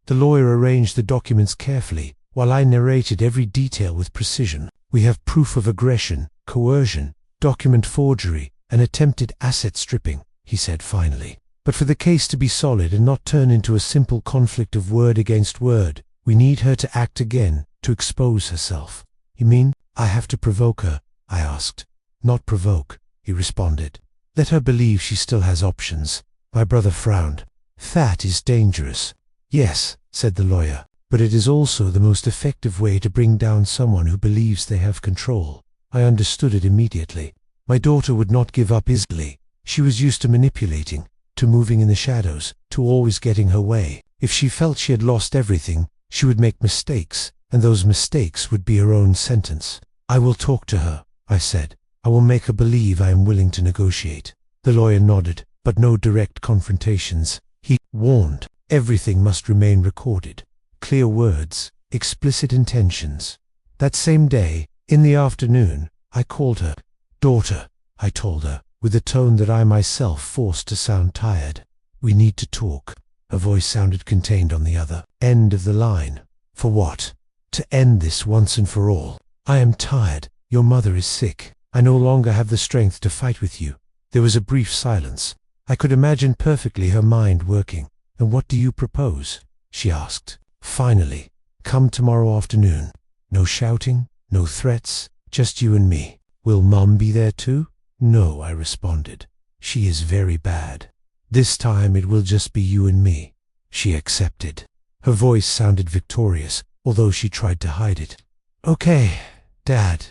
The lawyer arranged the documents carefully, while I narrated every detail with precision. "We have proof of aggression, coercion, document forgery, and attempted asset stripping," he said finally. "But for the case to be solid and not turn into a simple conflict of word against word, we need her to act again, to expose herself." "You mean I have to provoke her?" I asked. "Not provoke," he responded. "Let her believe she still has options." My brother frowned. "That is dangerous." "Yes," said the lawyer, "but it is also the most effective way to bring down someone who believes they have control." I understood it immediately. My daughter would not give up easily. She was used to manipulating, to moving in the shadows, to always getting her way. If she felt she had lost everything, she would make mistakes, and those mistakes would be her own sentence. "I will talk to her," I said. "I will make her believe I am willing to negotiate." The lawyer nodded, but no direct confrontations. He warned, everything must remain recorded. Clear words, explicit intentions. That same day, in the afternoon, I called her. "Daughter," I told her, with a tone that I myself forced to sound tired. "We need to talk." Her voice sounded contained on the other end of the line. "For what?" "To end this once and for all. I am tired. Your mother is sick. I no longer have the strength to fight with you." There was a brief silence. I could imagine perfectly her mind working. "And what do you propose?" she asked. Finally, "Come tomorrow afternoon. No shouting, no threats, just you and me." "Will Mom be there too?" "No," I responded. "She is very bad. This time it will just be you and me." She accepted. Her voice sounded victorious, although she tried to hide it. "Okay, Dad.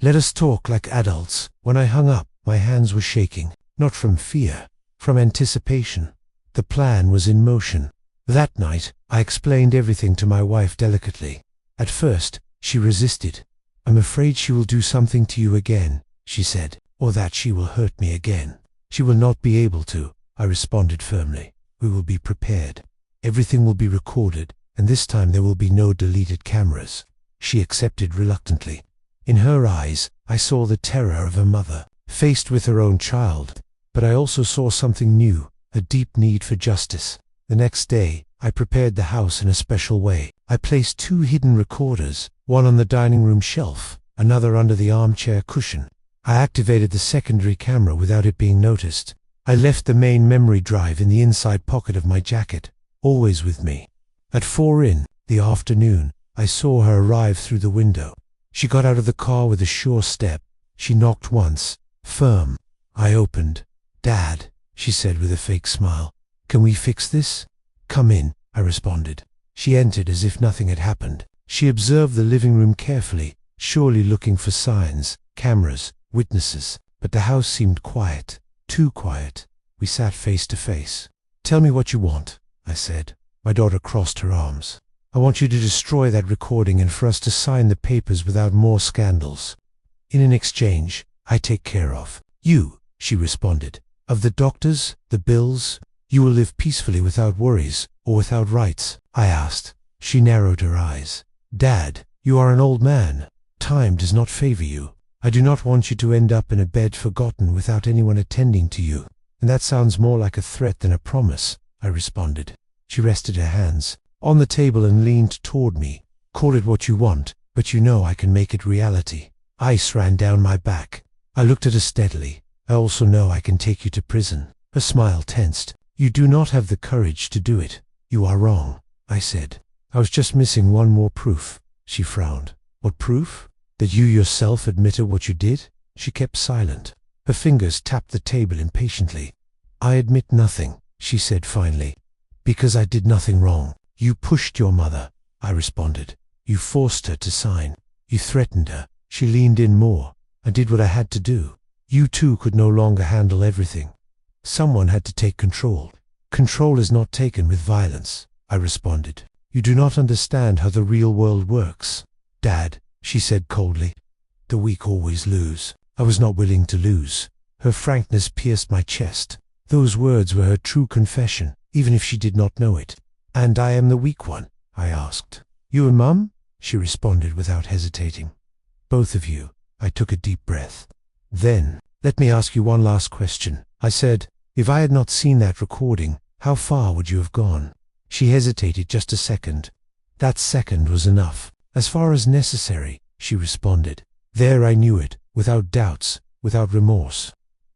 Let us talk like adults." When I hung up, my hands were shaking, not from fear, from anticipation. The plan was in motion. That night, I explained everything to my wife delicately. At first, she resisted. "I'm afraid she will do something to you again," she said, "or that she will hurt me again." "She will not be able to," I responded firmly. "We will be prepared. Everything will be recorded, and this time there will be no deleted cameras." She accepted reluctantly. In her eyes, I saw the terror of a mother, faced with her own child, but I also saw something new, a deep need for justice. The next day, I prepared the house in a special way. I placed 2 hidden recorders, one on the dining room shelf, another under the armchair cushion. I activated the secondary camera without it being noticed. I left the main memory drive in the inside pocket of my jacket, always with me. At 4 in the afternoon, I saw her arrive through the window. She got out of the car with a sure step. She knocked once, firm. I opened. "Dad," she said with a fake smile, "can we fix this?" "Come in," I responded. She entered as if nothing had happened. She observed the living room carefully, surely looking for signs, cameras, witnesses, but the house seemed quiet, too quiet. We sat face to face. "Tell me what you want," I said. My daughter crossed her arms. "I want you to destroy that recording and for us to sign the papers without more scandals. In an exchange, I take care of you," she responded. "Of the doctors, the bills, you will live peacefully without worries or without rights." I asked. She narrowed her eyes. "Dad, you are an old man. Time does not favor you. I do not want you to end up in a bed forgotten without anyone attending to you." "And that sounds more like a threat than a promise," I responded. She rested her hands on the table and leaned toward me. "Call it what you want, but you know I can make it reality." Ice ran down my back. I looked at her steadily. "I also know I can take you to prison." Her smile tensed. "You do not have the courage to do it." "You are wrong," I said. "I was just missing one more proof." She frowned. "What proof? That you yourself admitted what you did?" She kept silent. Her fingers tapped the table impatiently. "I admit nothing," she said finally, "because I did nothing wrong. You pushed your mother," I responded. "You forced her to sign. You threatened her. She leaned in more. I did what I had to do. You too could no longer handle everything. Someone had to take control. Control is not taken with violence," I responded. "You do not understand how the real world works." "Dad," she said coldly, "the weak always lose." I was not willing to lose. Her frankness pierced my chest. Those words were her true confession, even if she did not know it. "And I am the weak one?" I asked. "You and Mum?" she responded without hesitating. "Both of you." I took a deep breath. "Then, let me ask you one last question," I said. "If I had not seen that recording, how far would you have gone?" She hesitated just a second. That second was enough. As far as necessary, she responded. There I knew it, without doubts, without remorse.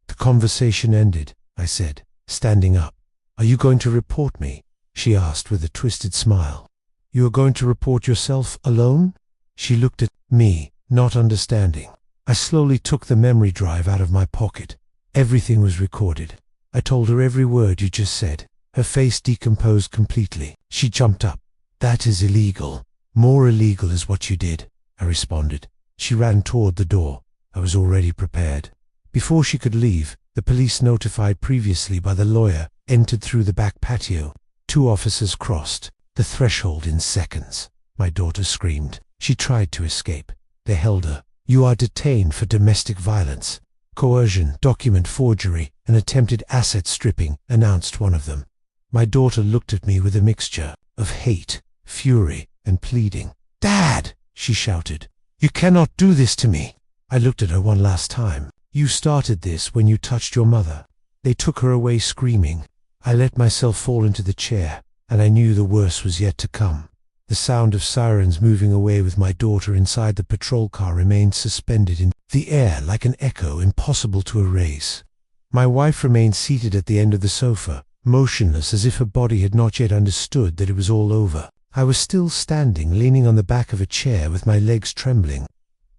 The conversation ended, I said, standing up. Are you going to report me? She asked with a twisted smile. You are going to report yourself alone? She looked at me, not understanding. I slowly took the memory drive out of my pocket. Everything was recorded. I told her every word you just said. Her face decomposed completely. She jumped up. That is illegal. More illegal is what you did, I responded. She ran toward the door. I was already prepared. Before she could leave, the police, notified previously by the lawyer, entered through the back patio. 2 officers crossed the threshold in seconds. My daughter screamed. She tried to escape. They held her. You are detained for domestic violence, coercion, document forgery, and attempted asset stripping, announced one of them. My daughter looked at me with a mixture of hate, fury, and pleading. Dad, she shouted. You cannot do this to me. I looked at her one last time. You started this when you touched your mother. They took her away screaming. I let myself fall into the chair, and I knew the worst was yet to come. The sound of sirens moving away with my daughter inside the patrol car remained suspended in the air like an echo impossible to erase. My wife remained seated at the end of the sofa, motionless as if her body had not yet understood that it was all over. I was still standing, leaning on the back of a chair with my legs trembling,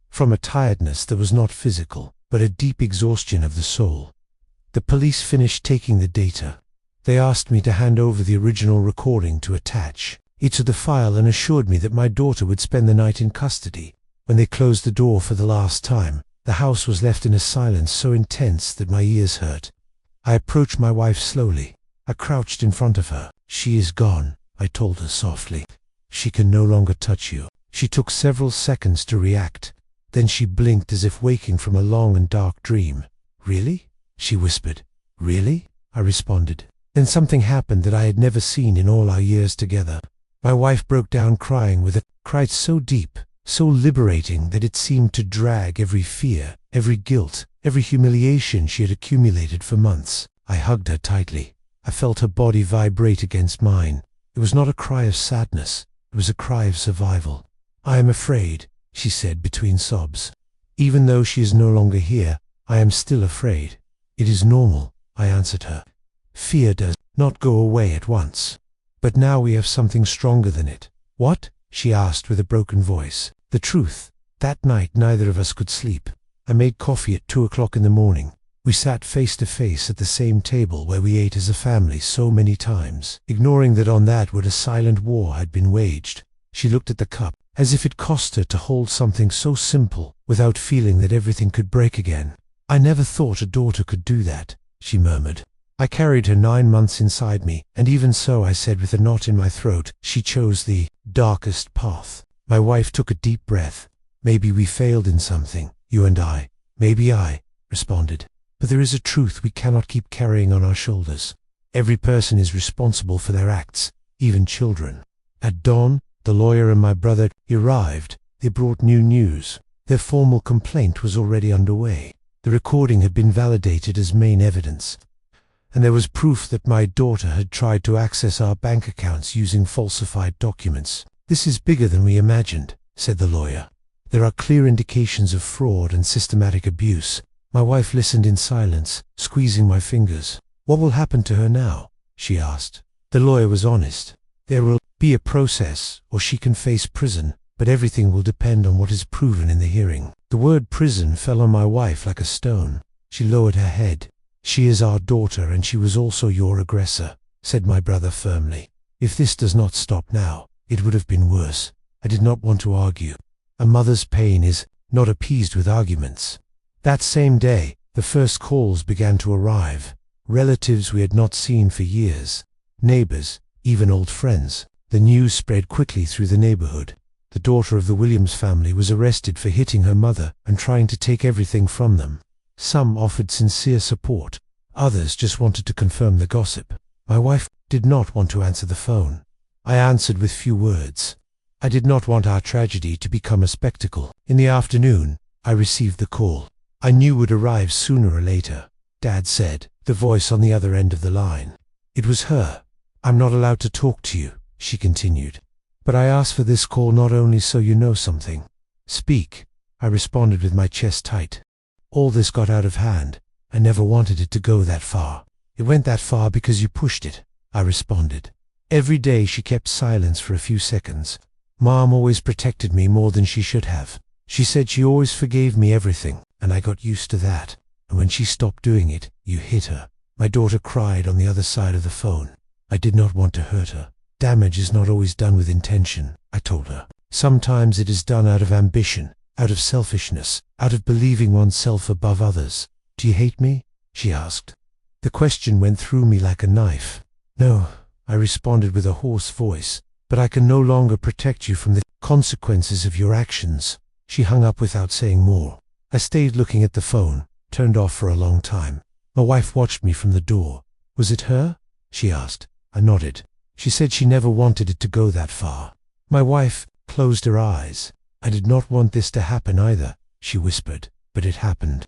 from a tiredness that was not physical, but a deep exhaustion of the soul. The police finished taking the data. They asked me to hand over the original recording to attach it to the file and assured me that my daughter would spend the night in custody. When they closed the door for the last time, the house was left in a silence so intense that my ears hurt. I approached my wife slowly. I crouched in front of her. She is gone, I told her softly. She can no longer touch you. She took several seconds to react. Then she blinked as if waking from a long and dark dream. Really? She whispered. Really? I responded. Then something happened that I had never seen in all our years together. My wife broke down crying with a cry so deep, so liberating that it seemed to drag every fear, every guilt, every humiliation she had accumulated for months. I hugged her tightly. I felt her body vibrate against mine. It was not a cry of sadness. It was a cry of survival. I am afraid, she said between sobs. Even though she is no longer here, I am still afraid. It is normal, I answered her. Fear does not go away at once. But now we have something stronger than it. What? She asked with a broken voice. The truth. That night neither of us could sleep. I made coffee at 2 o'clock in the morning. We sat face to face at the same table where we ate as a family so many times, ignoring that on that word a silent war had been waged. She looked at the cup, as if it cost her to hold something so simple, without feeling that everything could break again. I never thought a daughter could do that, she murmured. I carried her 9 months inside me, and even so, I said with a knot in my throat, she chose the darkest path. My wife took a deep breath. Maybe we failed in something, you and I. Maybe I responded. But there is a truth we cannot keep carrying on our shoulders. Every person is responsible for their acts, even children. At dawn, the lawyer and my brother arrived. They brought new news. Their formal complaint was already underway. The recording had been validated as main evidence, and there was proof that my daughter had tried to access our bank accounts using falsified documents. This is bigger than we imagined, said the lawyer. There are clear indications of fraud and systematic abuse. My wife listened in silence, squeezing my fingers. What will happen to her now? She asked. The lawyer was honest. There will be a process, or she can face prison, but everything will depend on what is proven in the hearing. The word prison fell on my wife like a stone. She lowered her head. She is our daughter, and she was also your aggressor, said my brother firmly. If this does not stop now, it would have been worse. I did not want to argue. A mother's pain is not appeased with arguments. That same day, the first calls began to arrive. Relatives we had not seen for years. Neighbors, even old friends. The news spread quickly through the neighborhood. The daughter of the Williams family was arrested for hitting her mother and trying to take everything from them. Some offered sincere support. Others just wanted to confirm the gossip. My wife did not want to answer the phone. I answered with few words. I did not want our tragedy to become a spectacle. In the afternoon, I received the call. I knew would arrive sooner or later. Dad said, the voice on the other end of the line. It was her. I'm not allowed to talk to you, she continued. But I asked for this call not only so you know something. Speak, I responded with my chest tight. All this got out of hand. I never wanted it to go that far. It went that far because you pushed it, I responded. Every day she kept silence for a few seconds. Mom always protected me more than she should have. She said she always forgave me everything, and I got used to that. And when she stopped doing it, you hit her. My daughter cried on the other side of the phone. I did not want to hurt her. Damage is not always done with intention, I told her. Sometimes it is done out of ambition, out of selfishness, out of believing oneself above others. Do you hate me? She asked. The question went through me like a knife. No, I responded with a hoarse voice, but I can no longer protect you from the consequences of your actions. She hung up without saying more. I stayed looking at the phone, turned off for a long time. My wife watched me from the door. Was it her? She asked. I nodded. She said she never wanted it to go that far. My wife closed her eyes. I did not want this to happen either, she whispered, but it happened.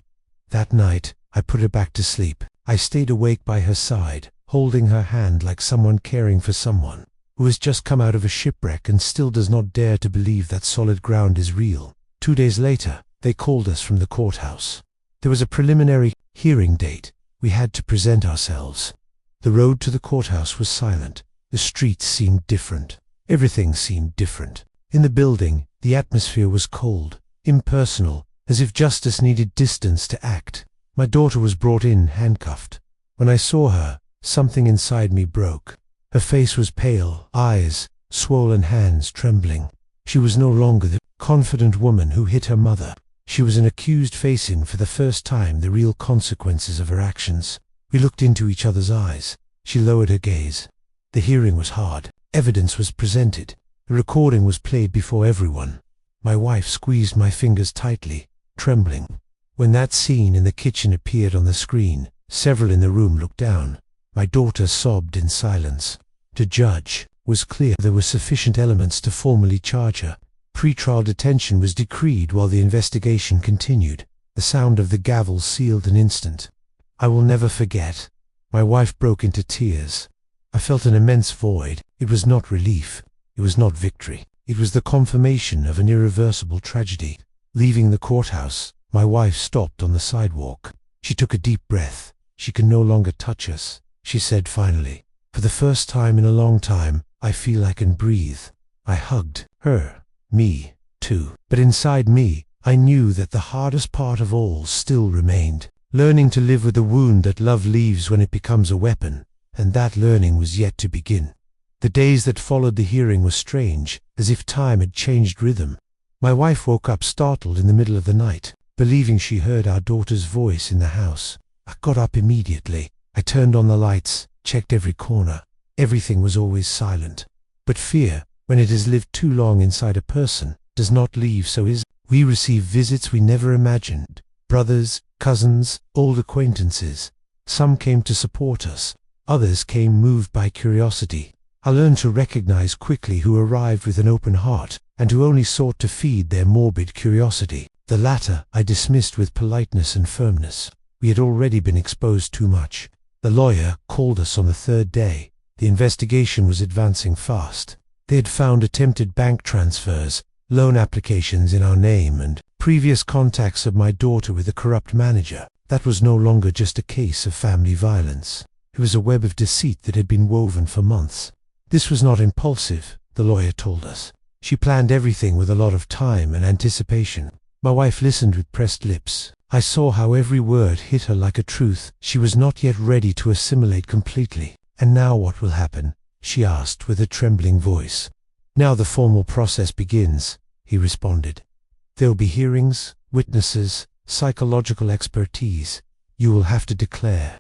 That night, I put her back to sleep. I stayed awake by her side, holding her hand like someone caring for someone who has just come out of a shipwreck and still does not dare to believe that solid ground is real. 2 days later, they called us from the courthouse. There was a preliminary hearing date. We had to present ourselves. The road to the courthouse was silent. The streets seemed different. Everything seemed different. In the building, the atmosphere was cold, impersonal, as if justice needed distance to act. My daughter was brought in handcuffed. When I saw her, something inside me broke. Her face was pale, eyes, swollen hands trembling. She was no longer the confident woman who hit her mother. She was an accused facing for the first time the real consequences of her actions. We looked into each other's eyes. She lowered her gaze. The hearing was hard. Evidence was presented. The recording was played before everyone. My wife squeezed my fingers tightly, trembling. When that scene in the kitchen appeared on the screen, several in the room looked down. My daughter sobbed in silence. The judge was clear there were sufficient elements to formally charge her. Pre-trial detention was decreed while the investigation continued. The sound of the gavel sealed an instant. I will never forget. My wife broke into tears. I felt an immense void. It was not relief. It was not victory. It was the confirmation of an irreversible tragedy. Leaving the courthouse, my wife stopped on the sidewalk. She took a deep breath. She can no longer touch us, she said finally. For the first time in a long time, I feel I can breathe. I hugged her, me, too. But inside me, I knew that the hardest part of all still remained. Learning to live with the wound that love leaves when it becomes a weapon, and that learning was yet to begin. The days that followed the hearing were strange, as if time had changed rhythm. My wife woke up startled in the middle of the night, believing she heard our daughter's voice in the house. I got up immediately. I turned on the lights, checked every corner. Everything was always silent. But fear, when it has lived too long inside a person, does not leave so easily. We received visits we never imagined. Brothers, cousins, old acquaintances. Some came to support us. Others came moved by curiosity. I learned to recognize quickly who arrived with an open heart and who only sought to feed their morbid curiosity. The latter I dismissed with politeness and firmness. We had already been exposed too much. The lawyer called us on the third day. The investigation was advancing fast. They had found attempted bank transfers, loan applications in our name, and previous contacts of my daughter with a corrupt manager. That was no longer just a case of family violence. It was a web of deceit that had been woven for months. This was not impulsive, the lawyer told us. She planned everything with a lot of time and anticipation. My wife listened with pressed lips. I saw how every word hit her like a truth she was not yet ready to assimilate completely. And now what will happen? She asked with a trembling voice. Now the formal process begins, he responded. There will be hearings, witnesses, psychological expertise. You will have to declare.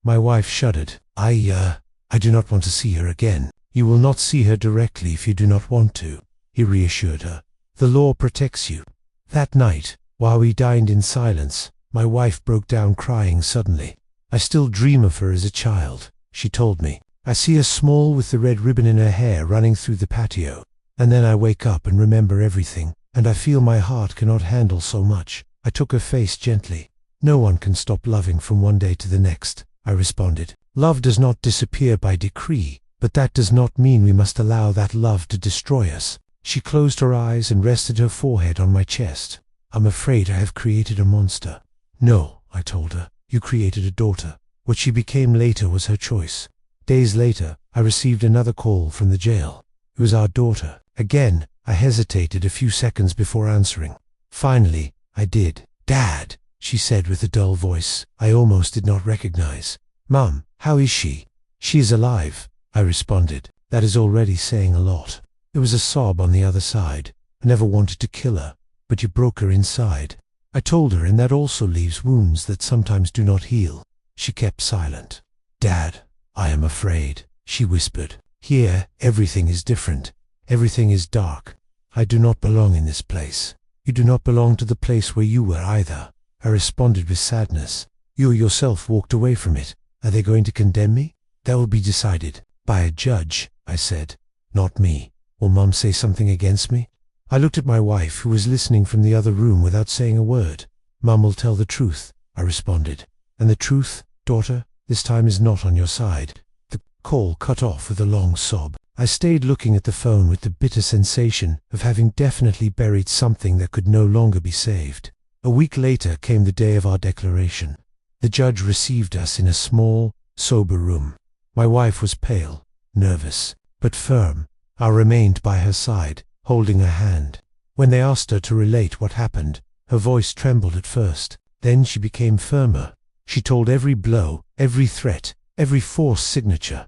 My wife shuddered. I do not want to see her again. You will not see her directly if you do not want to, he reassured her. The law protects you. That night, while we dined in silence, my wife broke down crying suddenly. I still dream of her as a child, she told me. I see her small with the red ribbon in her hair running through the patio. And then I wake up and remember everything, and I feel my heart cannot handle so much. I took her face gently. No one can stop loving from one day to the next, I responded. Love does not disappear by decree. but that does not mean we must allow that love to destroy us." She closed her eyes and rested her forehead on my chest. "I'm afraid I have created a monster." "No," I told her, "you created a daughter. What she became later was her choice." Days later, I received another call from the jail. It was our daughter. Again, I hesitated a few seconds before answering. Finally, I did. "Dad," she said with a dull voice I almost did not recognize. "Mum, how is she?" "She is alive," I responded. "That is already saying a lot." There was a sob on the other side. "I never wanted to kill her, but you broke her inside." I told her, and that also leaves wounds that sometimes do not heal. She kept silent. "Dad, I am afraid," she whispered. "Here, everything is different. Everything is dark. I do not belong in this place." "You do not belong to the place where you were either," I responded with sadness. "You yourself walked away from it. Are they going to condemn me?" "That will be decided by a judge," I said. "Not me. Will Mum say something against me?" I looked at my wife, who was listening from the other room without saying a word. "Mum will tell the truth," I responded. "And the truth, daughter, this time is not on your side." The call cut off with a long sob. I stayed looking at the phone with the bitter sensation of having definitely buried something that could no longer be saved. A week later came the day of our declaration. The judge received us in a small, sober room. My wife was pale, nervous, but firm. I remained by her side, holding her hand. When they asked her to relate what happened, her voice trembled at first. Then she became firmer. She told every blow, every threat, every forced signature.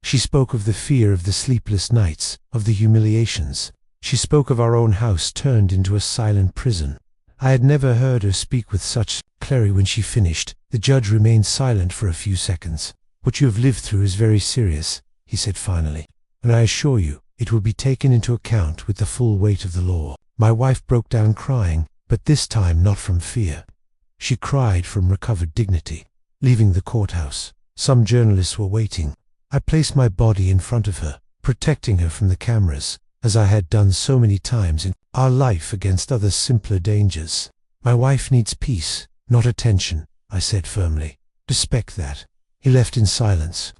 She spoke of the fear of the sleepless nights, of the humiliations. She spoke of our own house turned into a silent prison. I had never heard her speak with such clarity. When she finished, the judge remained silent for a few seconds. "What you have lived through is very serious," he said finally, "and I assure you, it will be taken into account with the full weight of the law." My wife broke down crying, but this time not from fear. She cried from recovered dignity. Leaving the courthouse, some journalists were waiting. I placed my body in front of her, protecting her from the cameras, as I had done so many times in our life against other simpler dangers. "My wife needs peace, not attention," I said firmly. "Respect that." He left in silence.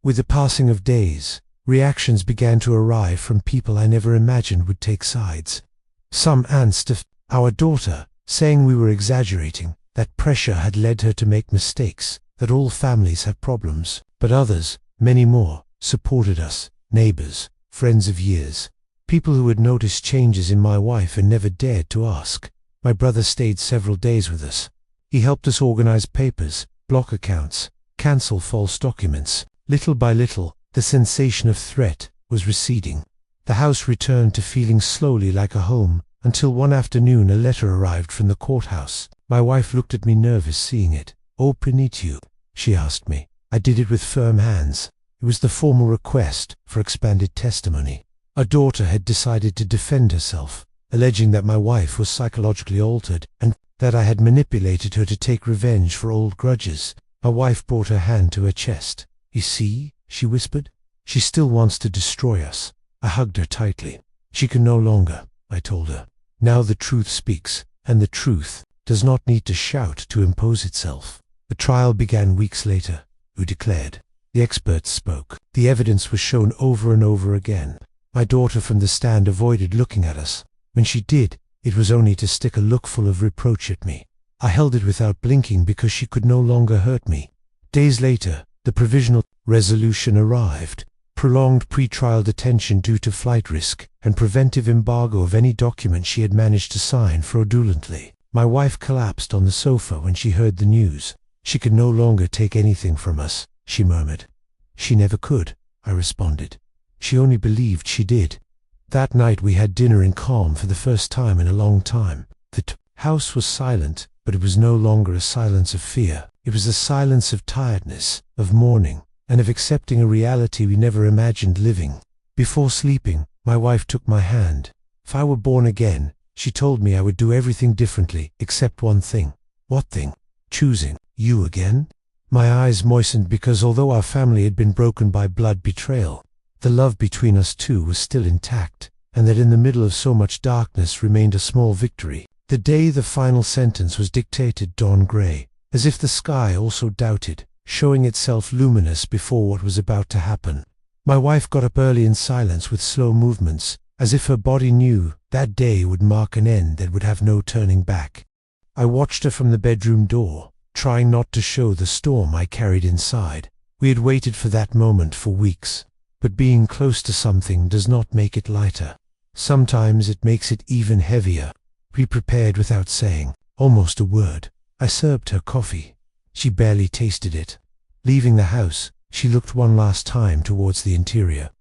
With the passing of days, reactions began to arrive from people I never imagined would take sides. Some aunts to our daughter, saying we were exaggerating, that pressure had led her to make mistakes, that all families have problems. But others, many more, supported us, neighbors, friends of years, people who had noticed changes in my wife and never dared to ask. My brother stayed several days with us. He helped us organize papers, block accounts, cancel false documents. Little by little, the sensation of threat was receding. The house returned to feeling slowly like a home, until one afternoon a letter arrived from the courthouse. My wife looked at me nervous seeing it. "Open it you?" she asked me. I did it with firm hands. It was the formal request for expanded testimony. Our daughter had decided to defend herself, alleging that my wife was psychologically altered and that I had manipulated her to take revenge for old grudges. My wife brought her hand to her chest. "You see," she whispered, "she still wants to destroy us." I hugged her tightly. "She can no longer," I told her. "Now the truth speaks, and the truth does not need to shout to impose itself." The trial began weeks later. Who declared? The experts spoke. The evidence was shown over and over again. My daughter from the stand avoided looking at us. When she did, it was only to stick a look full of reproach at me. I held it without blinking because she could no longer hurt me. Days later, the provisional resolution arrived. Prolonged pre-trial detention due to flight risk, and preventive embargo of any document she had managed to sign fraudulently. My wife collapsed on the sofa when she heard the news. "She could no longer take anything from us," she murmured. "She never could," I responded. "She only believed she did." That night we had dinner in calm for the first time in a long time. The house was silent, but it was no longer a silence of fear. It was a silence of tiredness, of mourning, and of accepting a reality we never imagined living. Before sleeping, my wife took my hand. If I were born again, she told me I would do everything differently, except one thing. What thing? Choosing you again? My eyes moistened because although our family had been broken by blood betrayal, the love between us two was still intact, and that in the middle of so much darkness remained a small victory. The day the final sentence was dictated dawned grey, as if the sky also doubted, showing itself luminous before what was about to happen. My wife got up early in silence with slow movements, as if her body knew that day would mark an end that would have no turning back. I watched her from the bedroom door, trying not to show the storm I carried inside. We had waited for that moment for weeks, but being close to something does not make it lighter. Sometimes it makes it even heavier. We prepared without saying almost a word. I served her coffee. She barely tasted it. Leaving the house, she looked one last time towards the interior,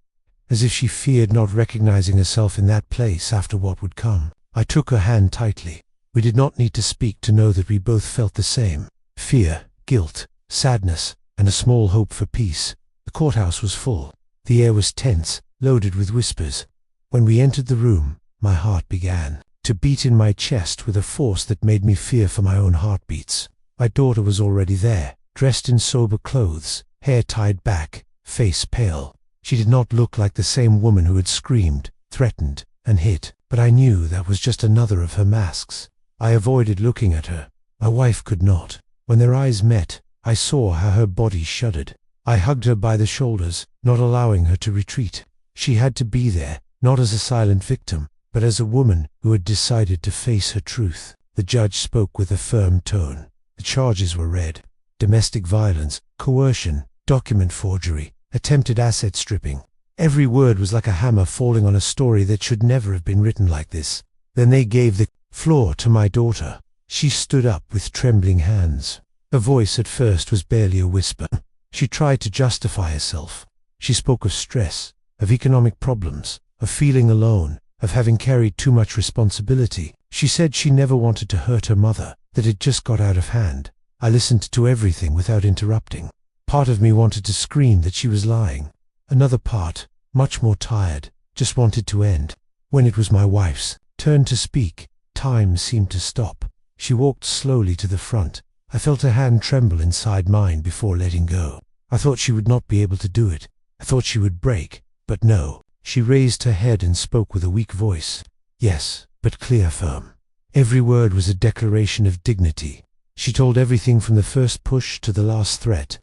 as if she feared not recognizing herself in that place after what would come. I took her hand tightly. We did not need to speak to know that we both felt the same: fear, guilt, sadness, and a small hope for peace. The courthouse was full. The air was tense, loaded with whispers. When we entered the room, my heart began to beat in my chest with a force that made me fear for my own heartbeats. My daughter was already there, dressed in sober clothes, hair tied back, face pale. She did not look like the same woman who had screamed, threatened, and hit, but I knew that was just another of her masks. I avoided looking at her. My wife could not. When their eyes met, I saw how her body shuddered. I hugged her by the shoulders, not allowing her to retreat. She had to be there, not as a silent victim, but as a woman who had decided to face her truth. The judge spoke with a firm tone. The charges were read: domestic violence, coercion, document forgery, attempted asset stripping. Every word was like a hammer falling on a story that should never have been written like this. Then they gave the floor to my daughter. She stood up with trembling hands. Her voice at first was barely a whisper. She tried to justify herself. She spoke of stress, of economic problems, of feeling alone, of having carried too much responsibility. She said she never wanted to hurt her mother, that it just got out of hand. I listened to everything without interrupting. Part of me wanted to scream that she was lying. Another part, much more tired, just wanted to end. When it was my wife's turn to speak, time seemed to stop. She walked slowly to the front. I felt her hand tremble inside mine before letting go. I thought she would not be able to do it. I thought she would break, but no. She raised her head and spoke with a weak voice. Yes, but clear, firm. Every word was a declaration of dignity. She told everything from the first push to the last threat,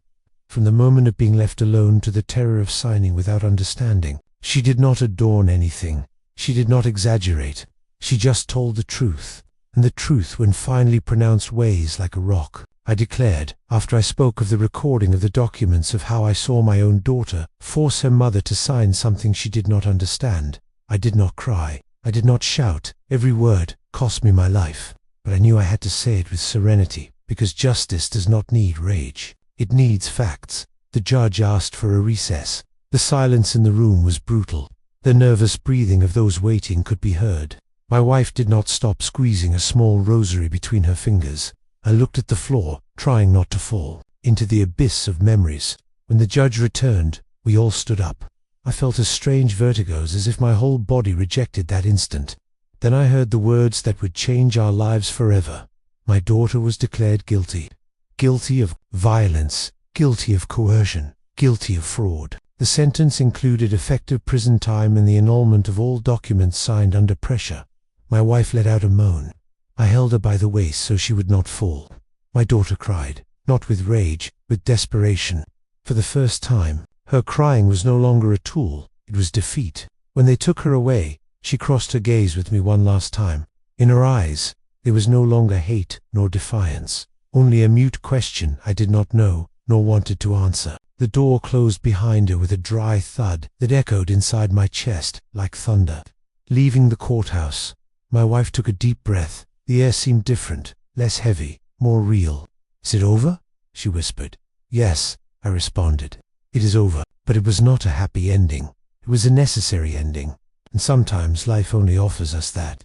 from the moment of being left alone to the terror of signing without understanding. She did not adorn anything. She did not exaggerate. She just told the truth, and the truth when finally pronounced weighs like a rock. I declared, after I spoke of the recording of the documents, of how I saw my own daughter force her mother to sign something she did not understand. I did not cry. I did not shout. Every word cost me my life, but I knew I had to say it with serenity, because justice does not need rage. It needs facts. The judge asked for a recess. The silence in the room was brutal. The nervous breathing of those waiting could be heard. My wife did not stop squeezing a small rosary between her fingers. I looked at the floor, trying not to fall into the abyss of memories. When the judge returned, we all stood up. I felt a strange vertigo, as if my whole body rejected that instant. Then I heard the words that would change our lives forever. My daughter was declared guilty. Guilty of violence, guilty of coercion, guilty of fraud. The sentence included effective prison time and the annulment of all documents signed under pressure. My wife let out a moan. I held her by the waist so she would not fall. My daughter cried, not with rage, with desperation. For the first time, her crying was no longer a tool, it was defeat. When they took her away, she crossed her gaze with me one last time. In her eyes, there was no longer hate nor defiance, only a mute question I did not know nor wanted to answer. The door closed behind her with a dry thud that echoed inside my chest like thunder. Leaving the courthouse, my wife took a deep breath. The air seemed different, less heavy, more real. "Is it over?" she whispered. "Yes," I responded. "It is over." But it was not a happy ending. It was a necessary ending, and sometimes life only offers us that.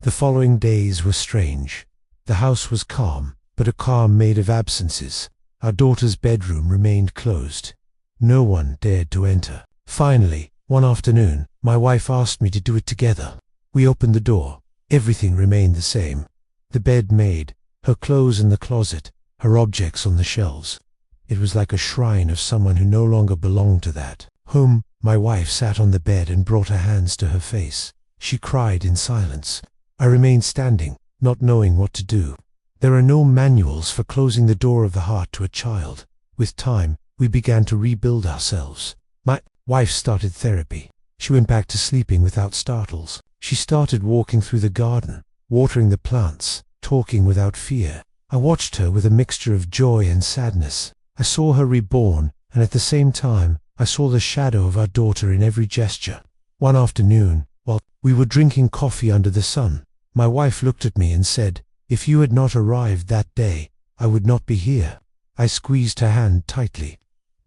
The following days were strange. The house was calm, but a calm made of absences. Our daughter's bedroom remained closed. No one dared to enter. Finally, one afternoon, my wife asked me to do it together. We opened the door. Everything remained the same. The bed made, her clothes in the closet, her objects on the shelves. It was like a shrine of someone who no longer belonged to that home. My wife sat on the bed and brought her hands to her face. She cried in silence. I remained standing, not knowing what to do. There are no manuals for closing the door of the heart to a child. With time, we began to rebuild ourselves. My Wife started therapy. She went back to sleeping without startles. She started walking through the garden, watering the plants, talking without fear. I watched her with a mixture of joy and sadness. I saw her reborn, and at the same time, I saw the shadow of our daughter in every gesture. One afternoon, while we were drinking coffee under the sun, my wife looked at me and said, "If you had not arrived that day, I would not be here." I squeezed her hand tightly.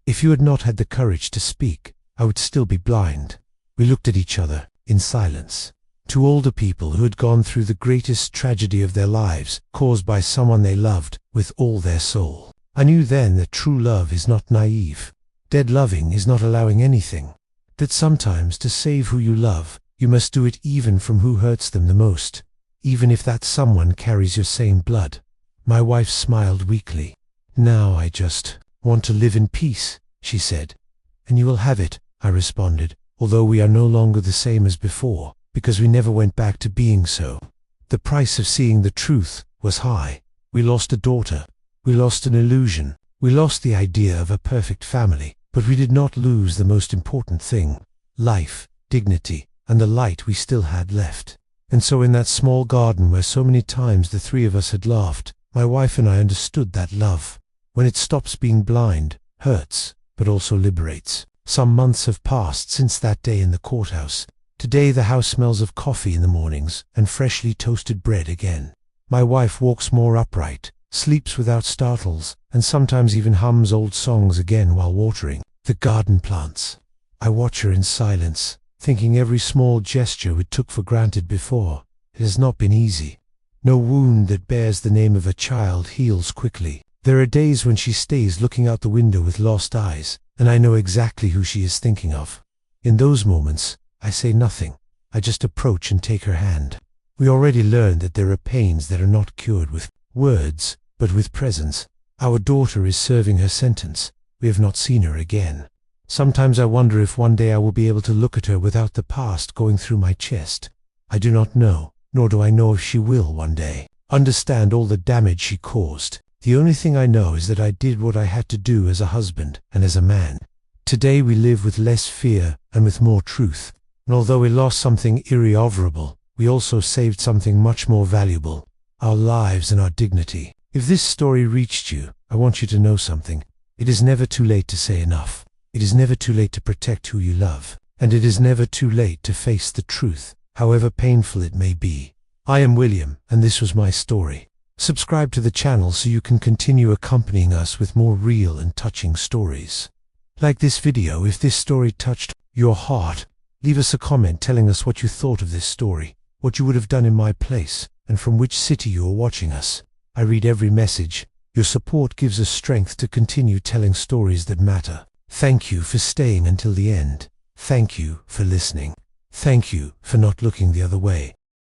"If you had not had the courage to speak, I would still be blind." We looked at each other in silence. Two older people who had gone through the greatest tragedy of their lives, caused by someone they loved with all their soul. I knew then that true love is not naive. Dead loving is not allowing anything. That sometimes to save who you love, you must do it even from who hurts them the most, even if that someone carries your same blood. My wife smiled weakly. "Now I just want to live in peace," she said. "And you will have it," I responded, "although we are no longer the same as before, because we never went back to being so." The price of seeing the truth was high. We lost a daughter. We lost an illusion. We lost the idea of a perfect family, but we did not lose the most important thing: life, dignity, and the light we still had left. And so in that small garden where so many times the three of us had laughed, my wife and I understood that love, when it stops being blind, hurts, but also liberates. Some months have passed since that day in the courthouse. Today the house smells of coffee in the mornings and freshly toasted bread again. My wife walks more upright, sleeps without startles, and sometimes even hums old songs again while watering the garden plants. I watch her in silence, thinking every small gesture we took for granted before. It has not been easy. No wound that bears the name of a child heals quickly. There are days when she stays looking out the window with lost eyes, and I know exactly who she is thinking of. In those moments, I say nothing. I just approach and take her hand. We already learned that there are pains that are not cured with words, but with presence. Our daughter is serving her sentence. We have not seen her again. Sometimes I wonder if one day I will be able to look at her without the past going through my chest. I do not know, nor do I know if she will one day understand all the damage she caused. The only thing I know is that I did what I had to do as a husband and as a man. Today we live with less fear and with more truth. And although we lost something irrecoverable, we also saved something much more valuable: our lives and our dignity. If this story reached you, I want you to know something. It is never too late to say enough. It is never too late to protect who you love. And it is never too late to face the truth, however painful it may be. I am William, and this was my story. Subscribe to the channel so you can continue accompanying us with more real and touching stories. Like this video if this story touched your heart. Leave us a comment telling us what you thought of this story, what you would have done in my place, and from which city you are watching us. I read every message. Your support gives us strength to continue telling stories that matter. Thank you for staying until the end. Thank you for listening. Thank you for not looking the other way.